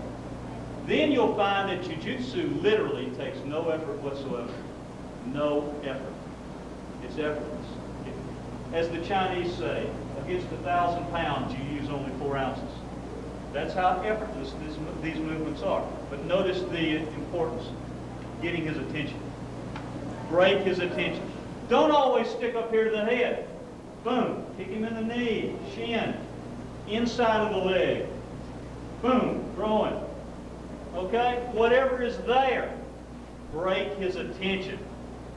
Speaker 2: Then you'll find that Jujutsu literally takes no effort whatsoever. No effort. It's effortless. As the Chinese say, against 1,000 pounds you use only 4 ounces. That's how effortless these movements are. But notice the importance. Getting his attention. Break his attention. Don't always stick up here to the head. Boom. Kick him in the knee, shin, inside of the leg. Boom. Throwing. Okay? Whatever is there, break his attention.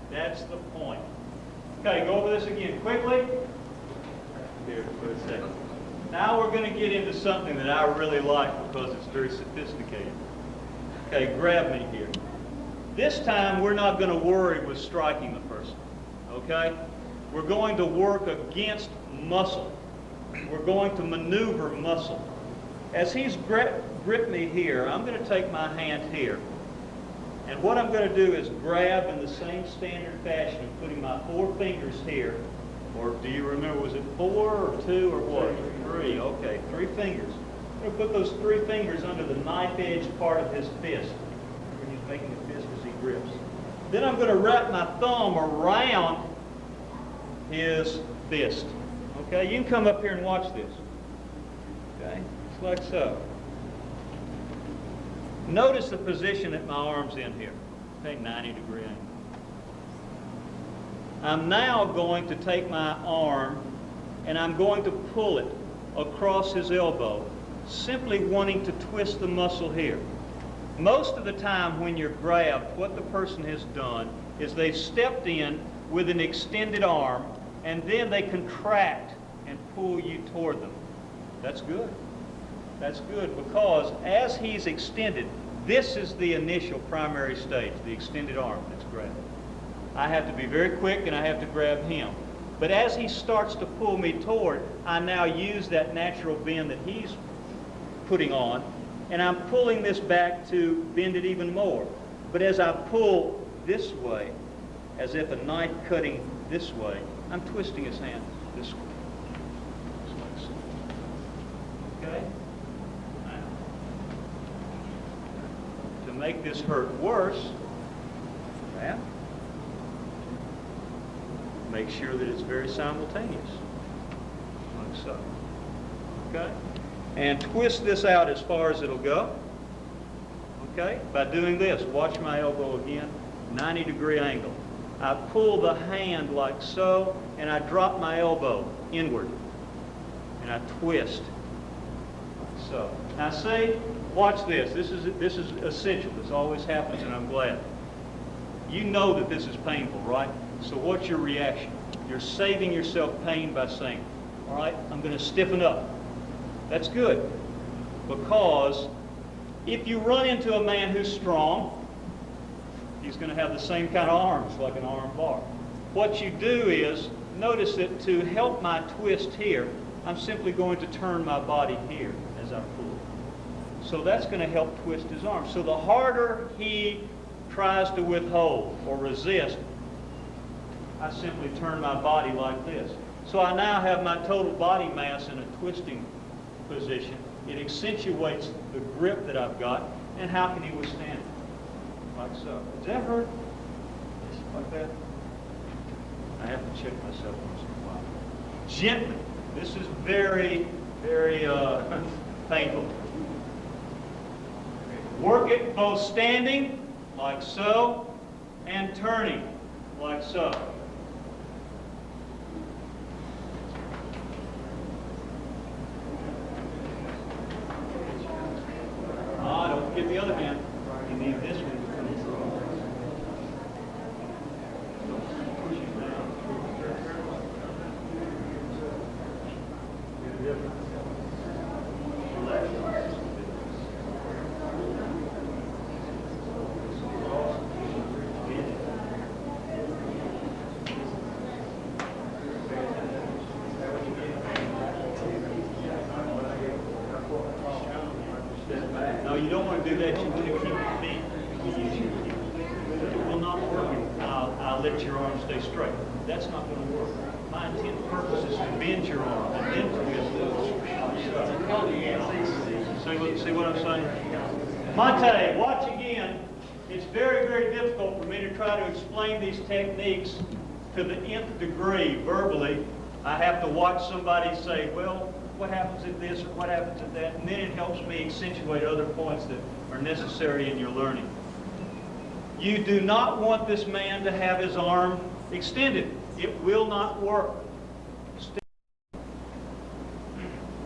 Speaker 2: That's the point. Okay, go over this again quickly. Here for a second. Now we're going to get into something that I really like because it's very sophisticated. Okay, grab me here. This time we're not going to worry with striking the person. Okay? We're going to work against muscle. We're going to maneuver muscle. As he's gripped me here, I'm going to take my hand here. And what I'm going to do is grab in the same standard fashion, putting my 4 fingers here Or do you remember, was it 4 or 2 or what? 3, okay, 3 fingers. I'm going to put those 3 fingers under the knife edge part of his fist. When he's making a fist as he grips. Then I'm going to wrap my thumb around his fist. Okay, you can come up here and watch this. Okay, just like so. Notice the position that my arm's in here. Okay, 90-degree angle. I'm now going to take my arm and I'm going to pull it across his elbow, simply wanting to twist the muscle here. Most of the time when you're grabbed, what the person has done is they've stepped in with an extended arm and then they contract and pull you toward them. That's good. That's good because as he's extended, this is the initial primary stage, the extended arm that's grabbed. I have to be very quick and I have to grab him. But as he starts to pull me toward, I now use that natural bend that he's putting on, and I'm pulling this back to bend it even more. But as I pull this way, as if a knife cutting this way, I'm twisting his hand this way. Okay? Now, to make this hurt worse, grab. Make sure that it's very simultaneous, like so. Okay? And twist this out as far as it'll go. Okay? By doing this, watch my elbow again, 90-degree angle. I pull the hand like so, and I drop my elbow inward. And I twist, like so. Now see, watch this. This is essential. This always happens, and I'm glad. You know that this is painful, right? So what's your reaction? You're saving yourself pain by saying, all right, I'm going to stiffen up. That's good. Because if you run into a man who's strong, he's going to have the same kind of arms, like an arm bar. What you do is, notice that to help my twist here, I'm simply going to turn my body here as I pull. So that's going to help twist his arm. So the harder he tries to withhold or resist, I simply turn my body like this. So I now have my total body mass in a twisting position. It accentuates the grip that I've got, and how can he withstand it? Like so. Does that hurt? Like that? I have to check myself once in a while. Gently. This is very, very painful. Work it both standing, like so, and turning, like so. Don't forget the other hand. You need this one to come through. Push it down. No, you don't want to do that. You want to keep your feet. It will not work. I'll let your arm stay straight. That's not going to work. My intent and purpose is to bend your arm and then twist. See what I'm saying? Mate, watch again. It's very, very difficult for me to try to explain these techniques to the nth degree verbally. I have to watch somebody say, well, what happens at this or what happens at that, and then it helps me accentuate other points that are necessary in your learning. You do not want this man to have his arm extended. It will not work.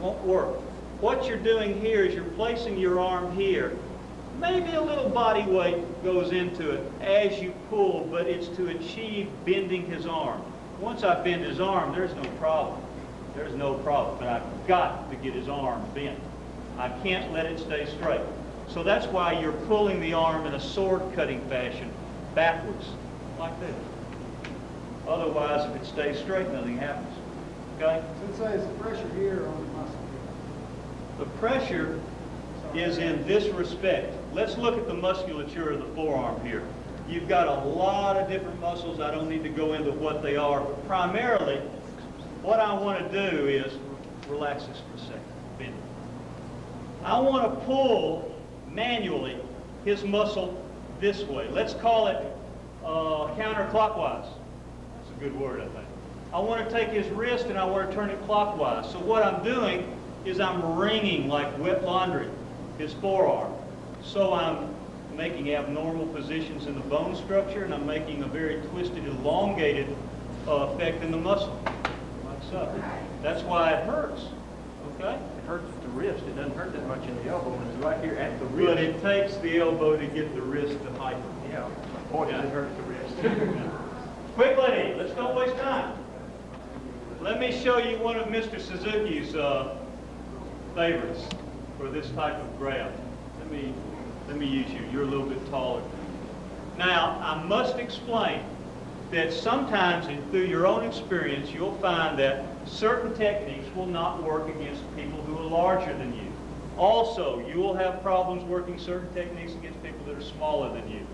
Speaker 2: Won't work. What you're doing here is you're placing your arm here. Maybe a little body weight goes into it as you pull, but it's to achieve bending his arm. Once I bend his arm, there's no problem. There's no problem, but I've got to get his arm bent. I can't let it stay straight. So that's why you're pulling the arm in a sword-cutting fashion backwards, like this. Otherwise, if it stays straight, nothing happens. Okay?
Speaker 1: So it says pressure here on the muscle.
Speaker 2: The pressure is in this respect. Let's look at the musculature of the forearm here. You've got a lot of different muscles. I don't need to go into what they are, but primarily, what I want to do is, relax this for a second, bend it. I want to pull manually his muscle this way. Let's call it counterclockwise. That's a good word, I think. I want to take his wrist and I want to turn it clockwise. So what I'm doing is I'm wringing like wet laundry his forearm. So I'm making abnormal positions in the bone structure, and I'm making a very twisted, elongated effect in the muscle, like so. That's why it hurts, okay?
Speaker 4: It hurts the wrist. It doesn't hurt that much in the elbow. It's right here at the wrist.
Speaker 2: But it takes the elbow to get the wrist to heighten.
Speaker 4: Yeah. Boy, does it hurt the wrist.
Speaker 2: Quickly, let's don't waste time. Let me show you one of Mr. Suzuki's favorites for this type of grab. Let me use you. You're a little bit taller. Now, I must explain that sometimes through your own experience, you'll find that certain techniques will not work against people who are larger than you. Also, you will have problems working certain techniques against people that are smaller than you.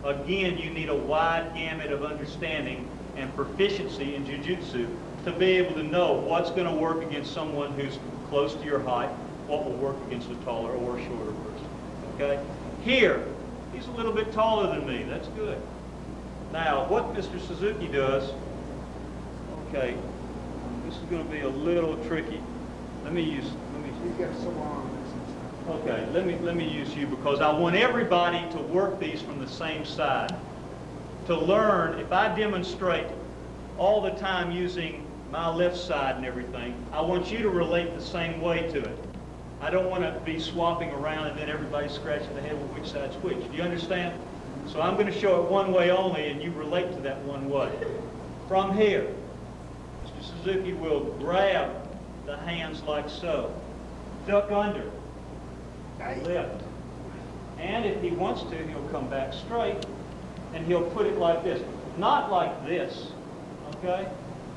Speaker 2: Again, you need a wide gamut of understanding and proficiency in Jiu-Jitsu to be able to know what's going to work against someone who's close to your height, what will work against a taller or shorter person. Okay? Here, he's a little bit taller than me. That's good. Now, what Mr. Suzuki does, okay, this is going to be a little tricky.
Speaker 1: You get so long.
Speaker 2: Okay, let me use you because I want everybody to work these from the same side. To learn, if I demonstrate all the time using my left side and everything, I want you to relate the same way to it. I don't want to be swapping around and then everybody scratching their head with which side's which. Do you understand? So I'm going to show it one way only and you relate to that one way. From here, Mr. Suzuki will grab the hands like so. Duck under. Lift. And if he wants to, he'll come back straight and he'll put it like this. Not like this, okay?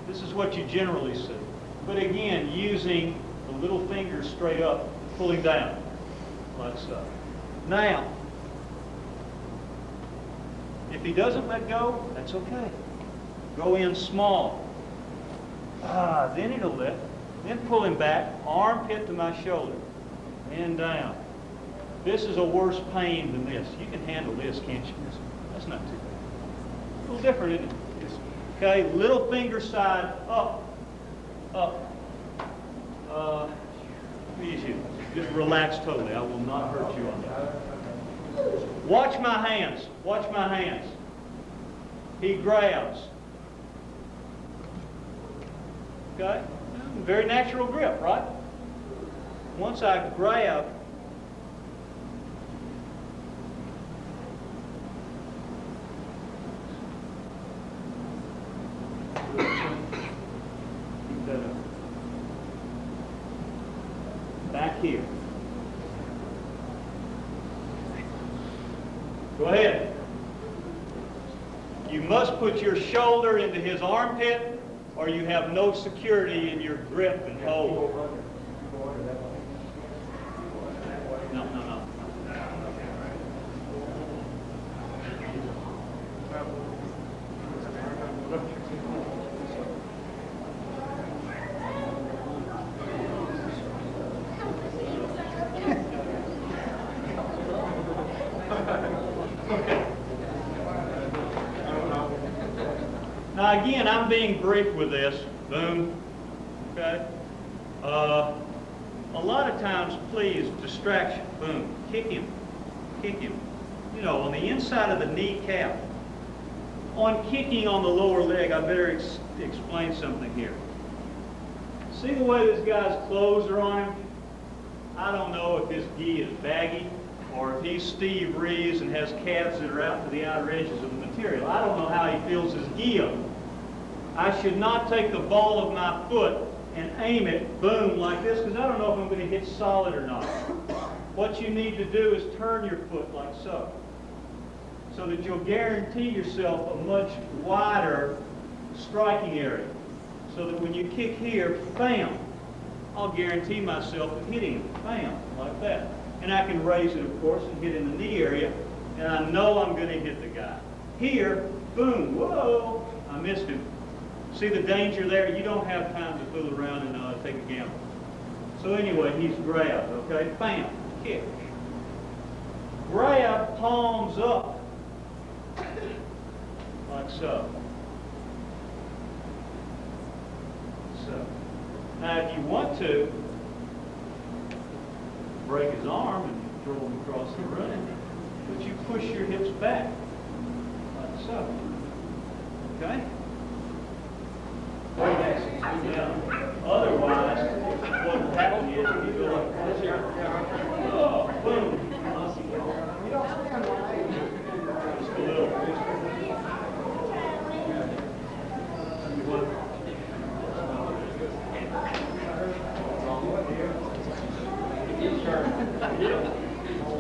Speaker 2: This is what you generally see. But again, using the little finger straight up, pulling down, like so. Now, if he doesn't let go, that's okay. Go in small. Then it'll lift. Then pull him back, armpit to my shoulder, and down. This is a worse pain than this. You can handle this, can't you? That's not too bad. A little different, isn't it? Okay, little finger side up, up. Use you. Just relax totally. I will not hurt you on that. Watch my hands. Watch my hands. He grabs. Okay? Very natural grip, right? Once I grab, back here. Go ahead. You must put your shoulder into his armpit or you have no security in your grip and hold. No. Now again, I'm being brief with this. Boom. Okay. A lot of times, please, distraction. Boom. Kick him. Kick him. You know, on the inside of the kneecap. On kicking on the lower leg, I better explain something here. See the way this guy's clothes are on him? I don't know if his gi is baggy or if he's Steve Reeves and has calves that are out to the outer edges of the material. I don't know how he feels his gi up. I should not take the ball of my foot and aim it, boom, like this, because I don't know if I'm going to hit solid or not. What you need to do is turn your foot like so that you'll guarantee yourself a much wider striking area, so that when you kick here, bam, I'll guarantee myself hitting it, bam, like that. And I can raise it, of course, and hit in the knee area, and I know I'm going to hit the guy. Here, boom, whoa, I missed him. See the danger there? You don't have time to fool around and take a gamble. So anyway, he's grabbed, okay? Bam, kick. Grab, palms up, like so. So, now if you want to, break his arm and throw him across the room, but you push your hips back, like so. Okay? Yeah. Otherwise, what will happen is you go like this here. Oh, boom.
Speaker 1: You don't stand on
Speaker 2: Just a little.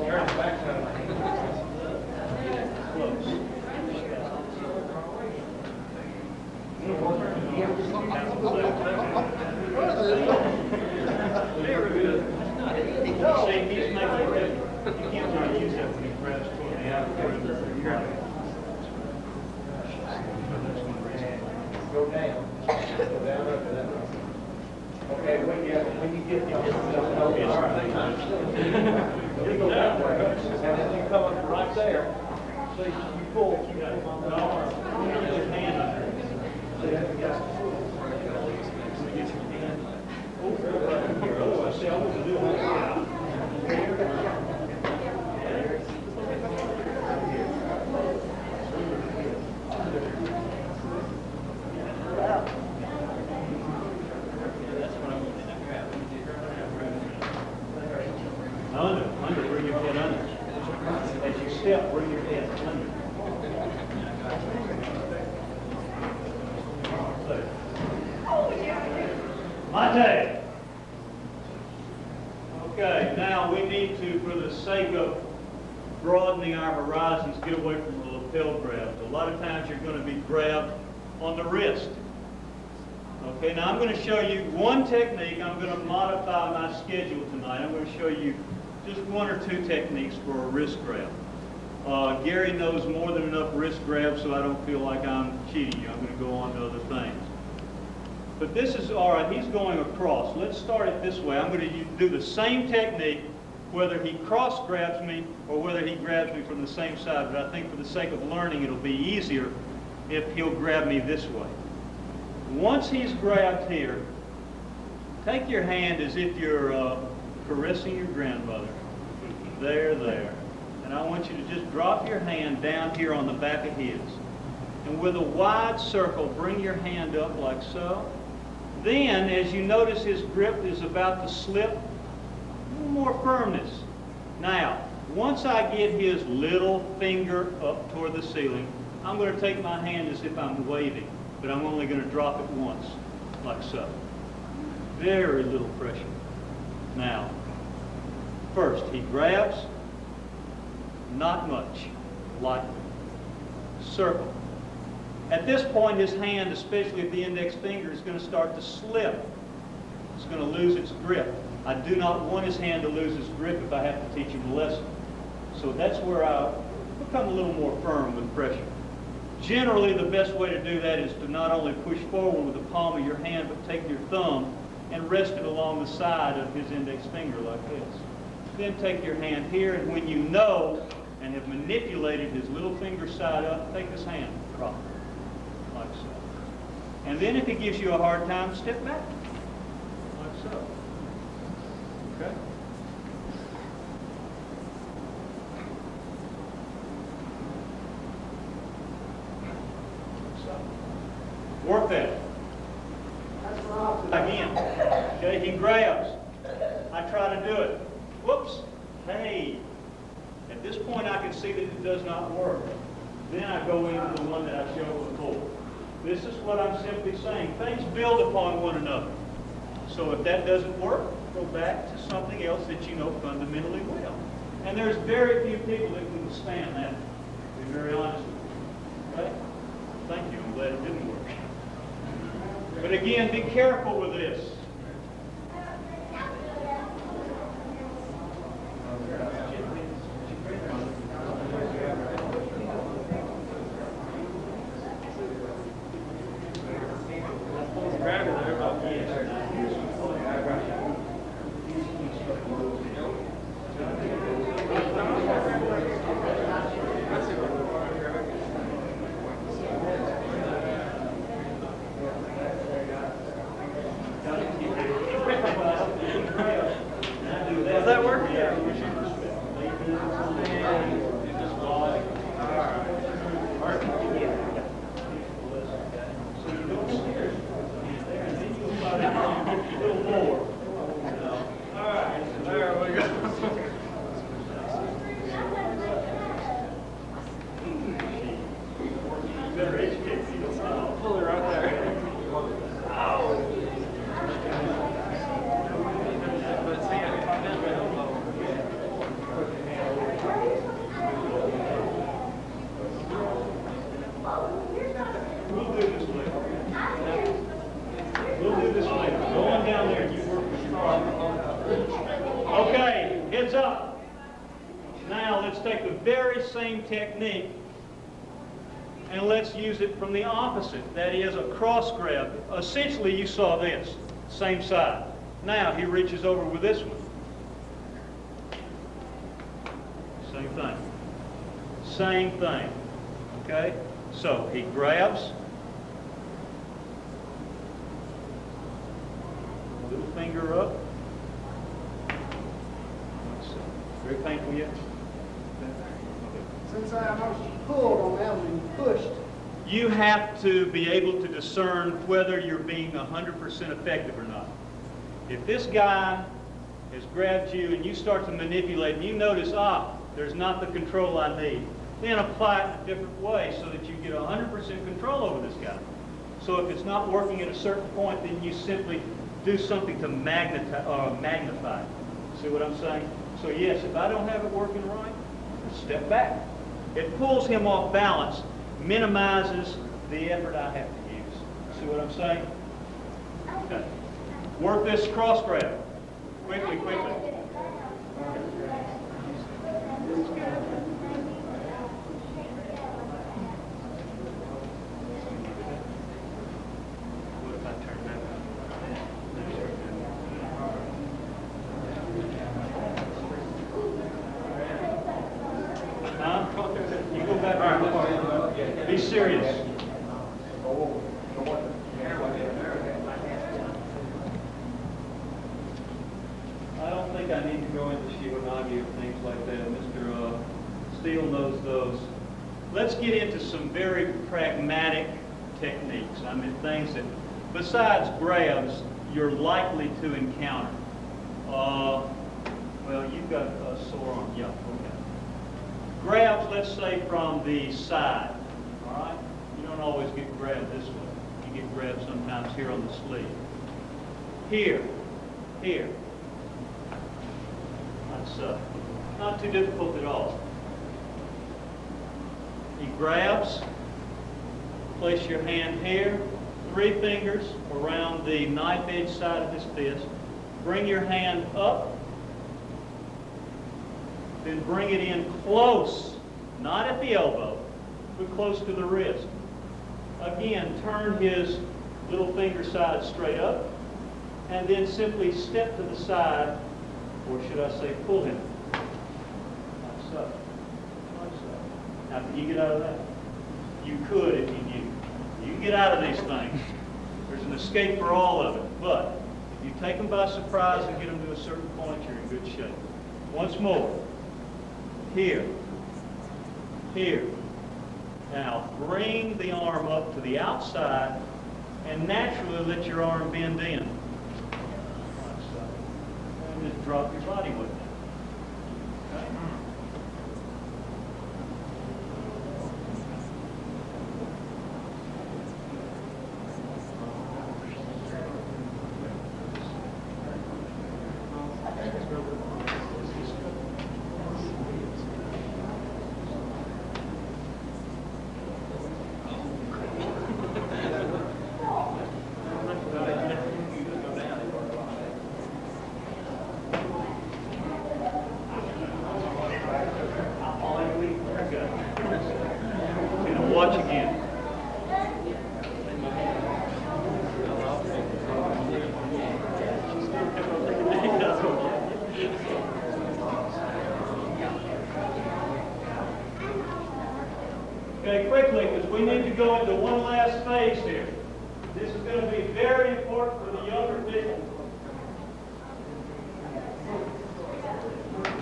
Speaker 4: Turn the backside.
Speaker 2: Close. See, he's making it. You can't try to use that when he grabs toward the outer.
Speaker 4: Go down. Go down after that. Okay, when you get the all right. You go that way, and then you come up right there. So you pull.
Speaker 2: You got the arm. Get your hand under it.
Speaker 4: So you have to get.
Speaker 2: Get your hand over here. Otherwise, see, I wouldn't do that. Under, bring your head under. As you step, bring your head under. Mate. Okay, now we need to, for the sake of broadening our horizons, get away from the lapel grabs. A lot of times you're going to be grabbed on the wrist. Okay, now I'm going to show you one technique. I'm going to modify my schedule tonight. I'm going to show you just one or two techniques for a wrist grab. Gary knows more than enough wrist grabs, so I don't feel like I'm cheating you. I'm going to go on to other things. But this is, all right, he's going across. Let's start it this way. I'm going to do the same technique whether he cross grabs me or whether he grabs me from the same side. But I think for the sake of learning, it'll be easier if he'll grab me this way. Once he's grabbed here, take your hand as if you're caressing your grandmother. There. And I want you to just drop your hand down here on the back of his. And with a wide circle, bring your hand up like so. Then, as you notice his grip is about to slip, a little more firmness. Now, once I get his little finger up toward the ceiling, I'm going to take my hand as if I'm waving, but I'm only going to drop it once, like so. Very little pressure. Now, first, he grabs, not much, lightly. Circle. At this point, his hand, especially the index finger, is going to start to slip. It's going to lose its grip. I do not want his hand to lose its grip if I have to teach him a lesson. So that's where I become a little more firm with pressure. Generally, the best way to do that is to not only push forward with the palm of your hand, but take your thumb and rest it along the side of his index finger like this. Then take your hand here, and when you know and have manipulated his little finger side up, take his hand, drop it, like so. And then if he gives you a hard time, step back, like so. Okay? So. Work that.
Speaker 1: That's right.
Speaker 2: Again. Okay, he grabs. I try to do it. Whoops. Hey. At this point, I can see that it does not work. Then I go into the one that I showed before. This is what I'm simply saying. Things build upon one another. So if that doesn't work, go back to something else that you know fundamentally well. And there's very few people that can withstand that, to be very honest with you. Okay? Thank you. I'm glad it didn't work. But again, be careful with this. Okay, heads up. Now let's take the very same technique and let's use it from the opposite. That is a cross grab. Essentially, you saw this, same side. Now he reaches over with this one. Same thing. Same thing. Okay? So he grabs. Little finger up. Very painful yet?
Speaker 1: Since I noticed you pulled on that one and you pushed.
Speaker 2: You have to be able to discern whether you're being 100% effective or not. If this guy has grabbed you and you start to manipulate and you notice, there's not the control I need, then apply it in a different way so that you get 100% control over this guy. So if it's not working at a certain point, then you simply do something to magnify it. See what I'm saying? So yes, if I don't have it working right, step back. It pulls him off balance, minimizes the effort I have to use. See what I'm saying? Okay. Work this cross grab. Quickly, quickly. What if I turn that? You go back. All right. Be serious. I don't think I need to go into Shiwanagi or things like that. Mr. Steele knows those. Let's get into some very pragmatic techniques. I mean, things that, besides grabs, you're likely to encounter. Well, you've got a sore arm. Yeah, okay. Grabs, let's say, from the side, all right? You don't always get grabbed this way. You get grabbed sometimes here on the sleeve. Here, here. That's not too difficult at all. He grabs, place your hand here, 3 fingers around the knife edge side of his fist. Bring your hand up. Then bring it in close, not at the elbow, but close to the wrist. Again, turn his little finger side straight up, and then simply step to the side, or should I say pull him. Like so. Like so. Now, can you get out of that? You could if you knew. You can get out of these things. There's an escape for all of it. But if you take them by surprise and get them to a certain point, you're in good shape. Once more. Here, here. Now bring the arm up to the outside and naturally let your arm bend in. And just drop your body with it. Okay? Watch again. Okay, quickly, because we need to go into one last phase here. This is going to be very important for the younger people.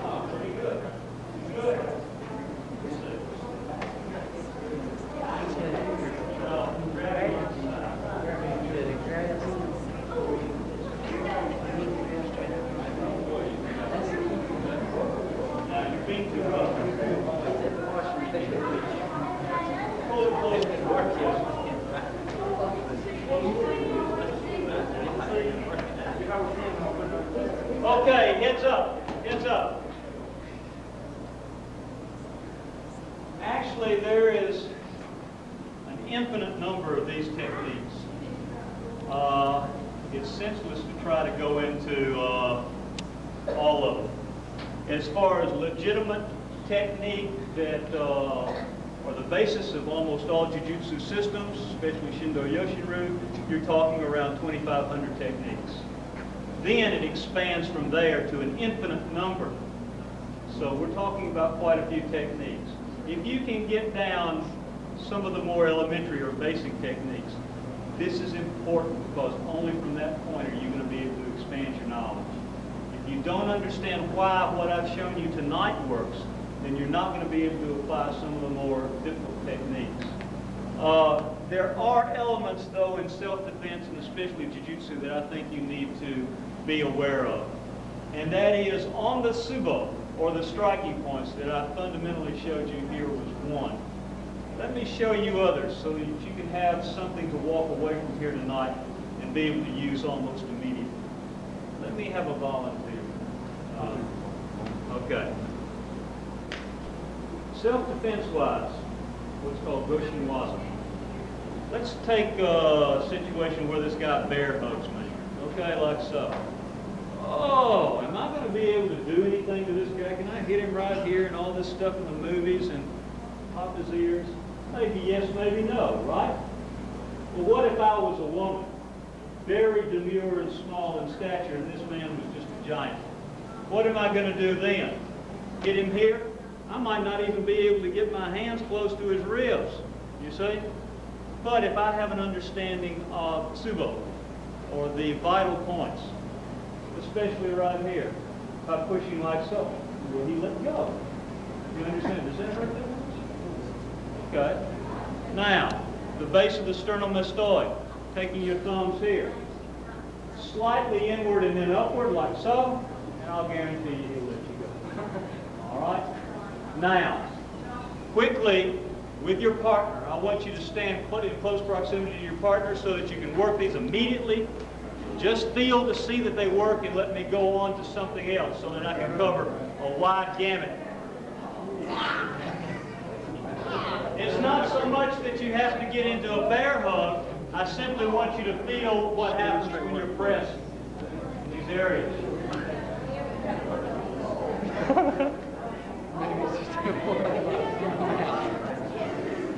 Speaker 2: Oh, pretty good. Good. Okay, heads up, heads up. Actually, there is an infinite number of these techniques. it's senseless to try to go into all of them. As far as legitimate technique that are the basis of almost all Jujutsu systems, especially Shindo Yoshin Ryu, you're talking around 2,500 techniques. Then it expands from there to an infinite number. So we're talking about quite a few techniques. If you can get down some of the more elementary or basic techniques, this is important because only from that point are you going to be able to expand your knowledge. If you don't understand why what I've shown you tonight works, then you're not going to be able to apply some of the more difficult techniques. There are elements, though, in self-defense and especially Jiu-Jitsu that I think you need to be aware of. And that is on the Tsubo, or the striking points that I fundamentally showed you here was one. Let me show you others so that you can have something to walk away from here tonight and be able to use almost immediately. Let me have a volunteer. Okay. Self-defense-wise, what's called Goshin Waza. Let's take a situation where this guy bear hugs me. Okay, like so. Oh, am I going to be able to do anything to this guy? Can I hit him right here and all this stuff in the movies and pop his ears? Maybe yes, maybe no, right? Well, what if I was a woman, very demure and small in stature, and this man was just a giant? What am I going to do then? Hit him here? I might not even be able to get my hands close to his ribs, you see? But if I have an understanding of Tsubo, or the vital points, especially right here, by pushing like so, will he let go? You understand? Does that hurt that much? Okay. Now, the base of the sternocleidomastoid, taking your thumbs here, slightly inward and then upward like so, and I'll guarantee you he'll let you go. All right? Now, quickly, with your partner, I want you to stand in close proximity to your partner so that you can work these immediately. Just feel to see that they work and let me go on to something else so that I can cover a wide gamut. It's not so much that you have to get into a bear hug. I simply want you to feel what happens when you're pressed in these areas.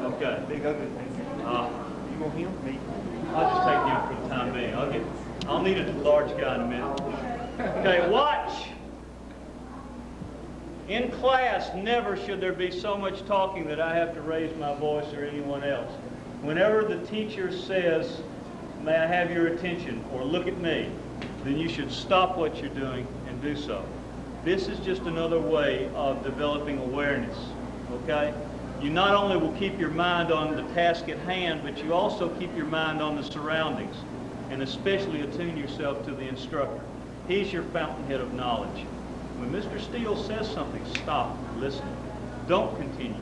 Speaker 2: Okay. You want him? Me? I'll just take him for the time being. I'll need a large guy in a minute. Okay, watch. In class, never should there be so much talking that I have to raise my voice or anyone else. Whenever the teacher says, "May I have your attention?" or "Look at me," then you should stop what you're doing and do so. This is just another way of developing awareness, okay? You not only will keep your mind on the task at hand, but you also keep your mind on the surroundings, and especially attune yourself to the instructor. He's your fountainhead of knowledge. When Mr. Steele says something, stop, listen. Don't continue.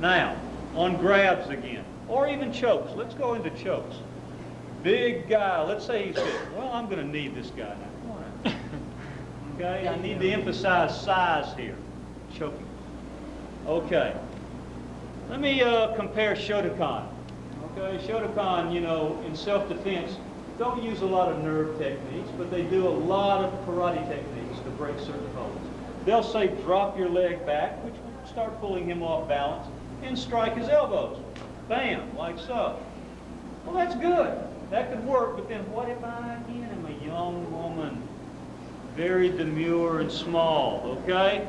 Speaker 2: Now, on grabs again, or even chokes. Let's go into chokes. Big guy, let's say he said, "Well, I'm going to need this guy now." Come on. Okay, I need to emphasize size here. Choking. Okay. Let me compare Shotokan. Okay, Shotokan, you know, in self-defense, don't use a lot of nerve techniques, but they do a lot of karate techniques to break certain holds. They'll say, drop your leg back, which will start pulling him off balance, and strike his elbows. Bam, like so. Well, that's good. That could work, but then what if I, again, am a young woman, very demure and small, okay?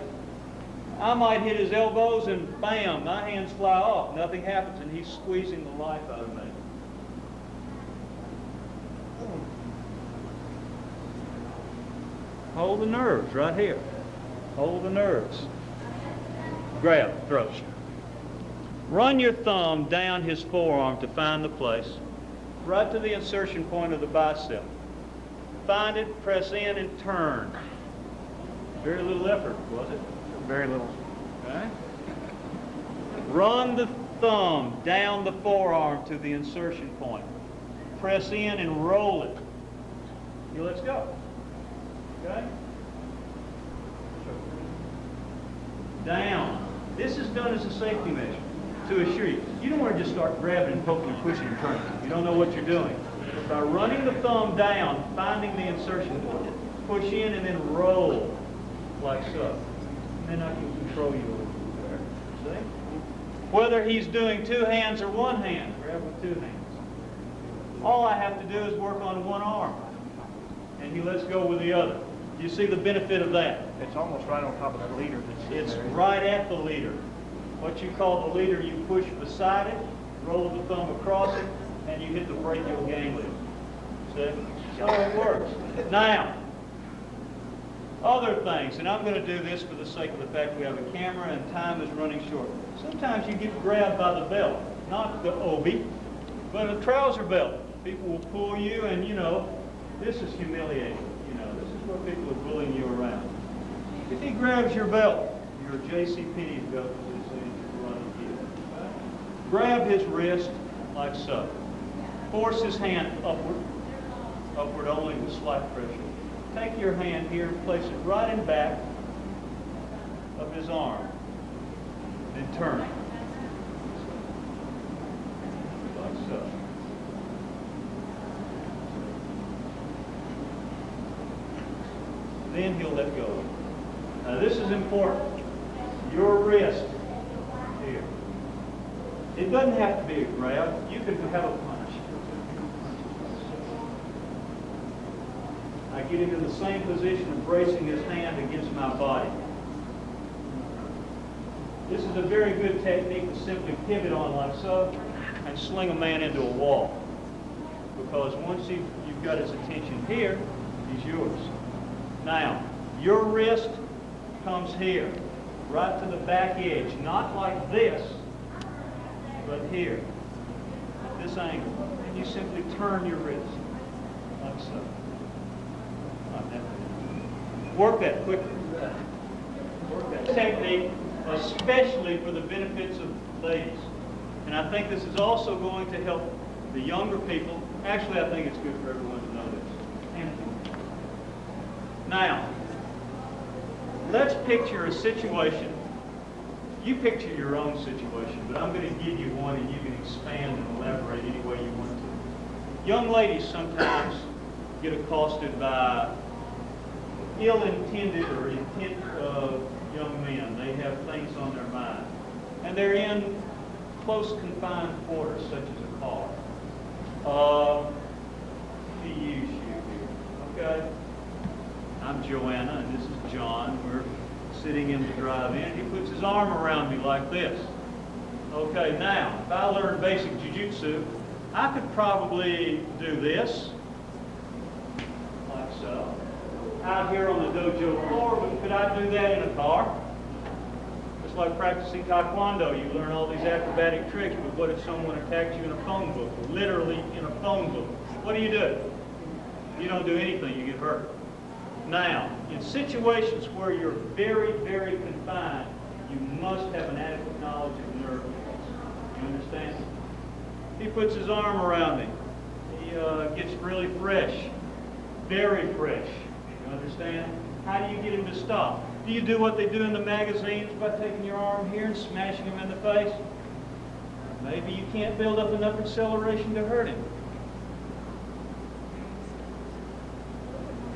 Speaker 2: I might hit his elbows and bam, my hands fly off. Nothing happens, and he's squeezing the life out of me. Hold the nerves right here. Hold the nerves. Grab, throw. Run your thumb down his forearm to find the place, right to the insertion point of the bicep. Find it, press in, and turn. Very little effort, was it?
Speaker 3: Very little.
Speaker 2: Okay. Run the thumb down the forearm to the insertion point. Press in and roll it. Here, let's go. Okay? Down. This is done as a safety measure to assure you. You don't want to just start grabbing and poking and pushing and turning. You don't know what you're doing. By running the thumb down, finding the insertion point, push in and then roll like so. And then I can control you a little bit there. See? Whether he's doing two hands or one hand, grab with two hands. All I have to do is work on one arm. And he lets go with the other. Do you see the benefit of that?
Speaker 5: It's almost right on top of the leader that's sitting
Speaker 2: It's
Speaker 5: there.
Speaker 2: right at the leader. What you call the leader, you push beside it, roll the thumb across it, and you hit the brachial ganglia. See? So it works. Now, other things, and I'm going to do this for the sake of the fact we have a camera and time is running short. Sometimes you get grabbed by the belt, not the obi, but a trouser belt. People will pull you, and you know, this is humiliating. You know, this is where people are bullying you around. If he grabs your belt, your JCPenney's belt, as they say, you're running here. Grab his wrist like so. Force his hand upward, upward only with slight pressure. Take your hand here and place it right in back of his arm. Then turn it. Like so. Then he'll let go. Now this is important. Your wrist here. It doesn't have to be a grab. You could have a punch. I get into the same position of bracing his hand against my body. This is a very good technique to simply pivot on like so and sling a man into a wall. Because once you've got his attention here, he's yours. Now, your wrist comes here, right to the back edge, not like this, but here, at this angle. And you simply turn your wrist, like so. Like that. Work that quickly. Work that technique, especially for the benefits of ladies. And I think this is also going to help the younger people. Actually, I think it's good for everyone to know this. Now, let's picture a situation. You picture your own situation, but I'm going to give you one and you can expand and elaborate any way you want to. Young ladies sometimes get accosted by ill-intended or intent young men. They have things on their mind. And they're in close confined quarters, such as a car. To use you here, okay? I'm Joanna, and this is John. We're sitting in the drive-in. He puts his arm around me like this. Okay, now, if I learned basic jujutsu, I could probably do this, like so, out here on the dojo floor, but could I do that in a car? Just like practicing taekwondo, you learn all these acrobatic tricks, but what if someone attacked you in a phone book, literally in a phone book? What do? You don't do anything, you get hurt. Now, in situations where you're very, very confined, you must have an adequate knowledge of nerve gas. You understand? He puts his arm around me. He gets really fresh, very fresh. You understand? How do you get him to stop? Do you do what they do in the magazines by taking your arm here and smashing him in the face? Maybe you can't build up enough acceleration to hurt him.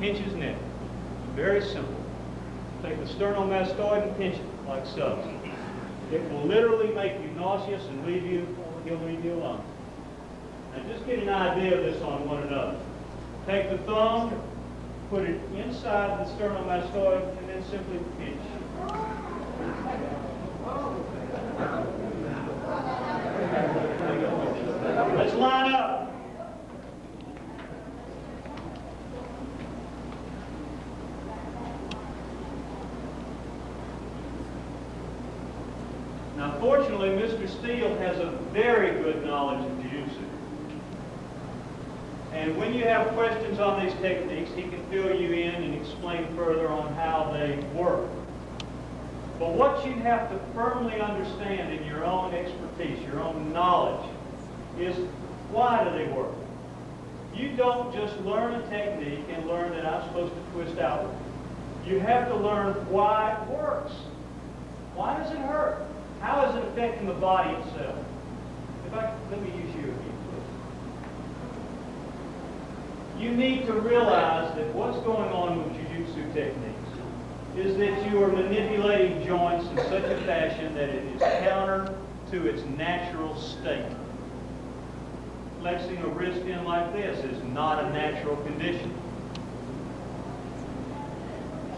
Speaker 2: Pinch his neck. Very simple. Take the sternomastoid and pinch it like so. It will literally make you nauseous and he'll leave you alone. Now just get an idea of this on one another. Take the thumb, put it inside the sternomastoid, and then simply pinch. Let's line up. Now, fortunately, Mr. Steele has a very good knowledge of Jiu-Jitsu. And when you have questions on these techniques, he can fill you in and explain further on how they work. But what you have to firmly understand in your own expertise, your own knowledge, is why do they work? You don't just learn a technique and learn that I'm supposed to twist outward. You have to learn why it works. Why does it hurt? How is it affecting the body itself? Let me use you again, You need to realize that what's going on with Jujutsu techniques is that you are manipulating joints in such a fashion that it is counter to its natural state. Flexing a wrist in like this is not a natural condition.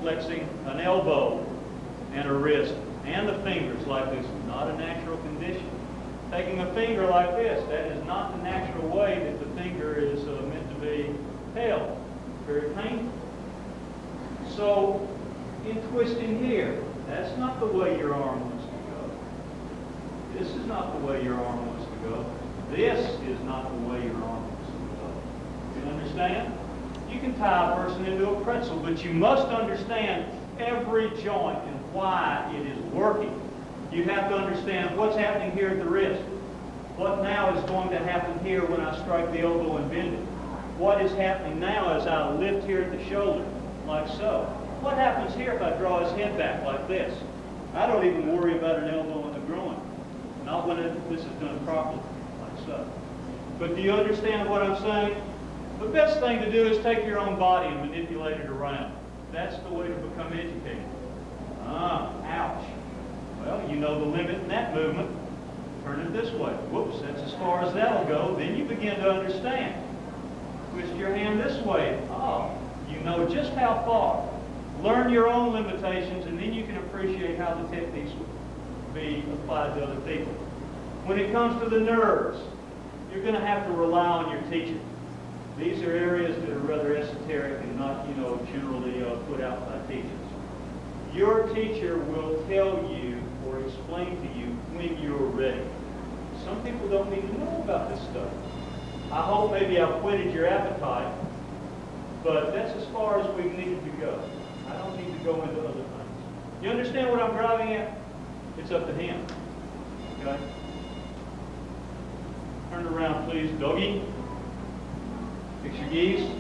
Speaker 2: Flexing an elbow and a wrist and the fingers like this is not a natural condition. Taking a finger like this, that is not the natural way that the finger is meant to be held. Very painful. So, in twisting here, that's not the way your arm wants to go. This is not the way your arm wants to go. This is not the way your arm wants to go. You understand? You can tie a person into a pretzel, but you must understand every joint and why it is working. You have to understand what's happening here at the wrist. What now is going to happen here when I strike the elbow and bend it? What is happening now as I lift here at the shoulder, like so? What happens here if I draw his head back like this? I don't even worry about an elbow in the groin. Not when this is done properly, like so. But do you understand what I'm saying? The best thing to do is take your own body and manipulate it around. That's the way to become educated. Ouch. Well, you know the limit in that movement. Turn it this way. Whoops, that's as far as that'll go. Then you begin to understand. Twist your hand this way. You know just how far. Learn your own limitations, and then you can appreciate how the techniques will be applied to other people. When it comes to the nerves, you're going to have to rely on your teacher. These are areas that are rather esoteric and not, generally put out by teachers. Your teacher will tell you or explain to you when you're ready. Some people don't need to know about this stuff. I hope maybe I've whetted your appetite, but that's as far as we needed to go. I don't need to go into other things. You understand what I'm driving at? It's up to him. Okay? Turn around, please. Doggy. Fix your geese.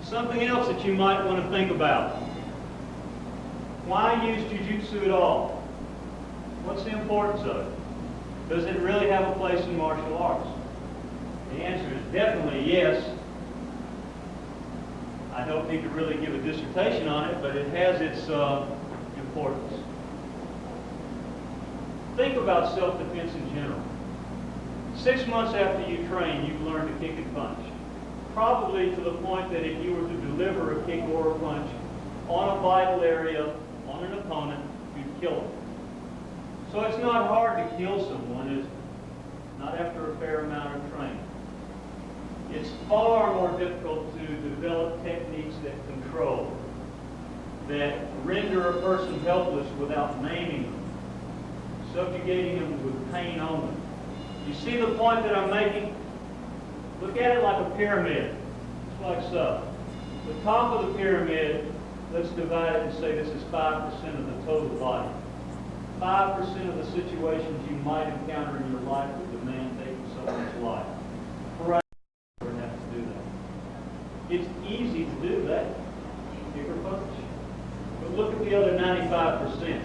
Speaker 2: Something else that you might want to think about. Why use Jujutsu at all? What's the importance of it? Does it really have a place in martial arts? The answer is definitely yes. I don't need to really give a dissertation on it, but it has its importance. Think about self-defense in general. 6 months after you train, you've learned to kick and punch. Probably to the point that if you were to deliver a kick or a punch on a vital area, on an opponent, you'd kill them. So it's not hard to kill someone, is it? Not after a fair amount of training. It's far more difficult to develop techniques that control, that render a person helpless without maiming them, subjugating them with pain only. You see the point that I'm making? Look at it like a pyramid. It's like so. The top of the pyramid, let's divide it and say this is 5% of the total body. 5% of the situations you might encounter in your life would demand taking someone's life. Right. You don't have to do that. It's easy to do that. Kick or punch. But look at the other 95%. It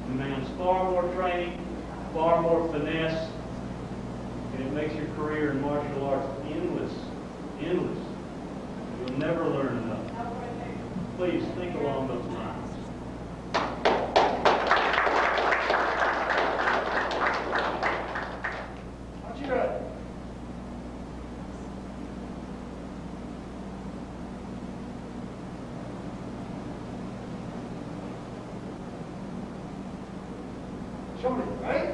Speaker 2: demands far more training, far more finesse, and it makes your career in martial arts endless. Endless. You'll never learn enough. Please think along those lines.
Speaker 1: Aren't you ready? Show me, right?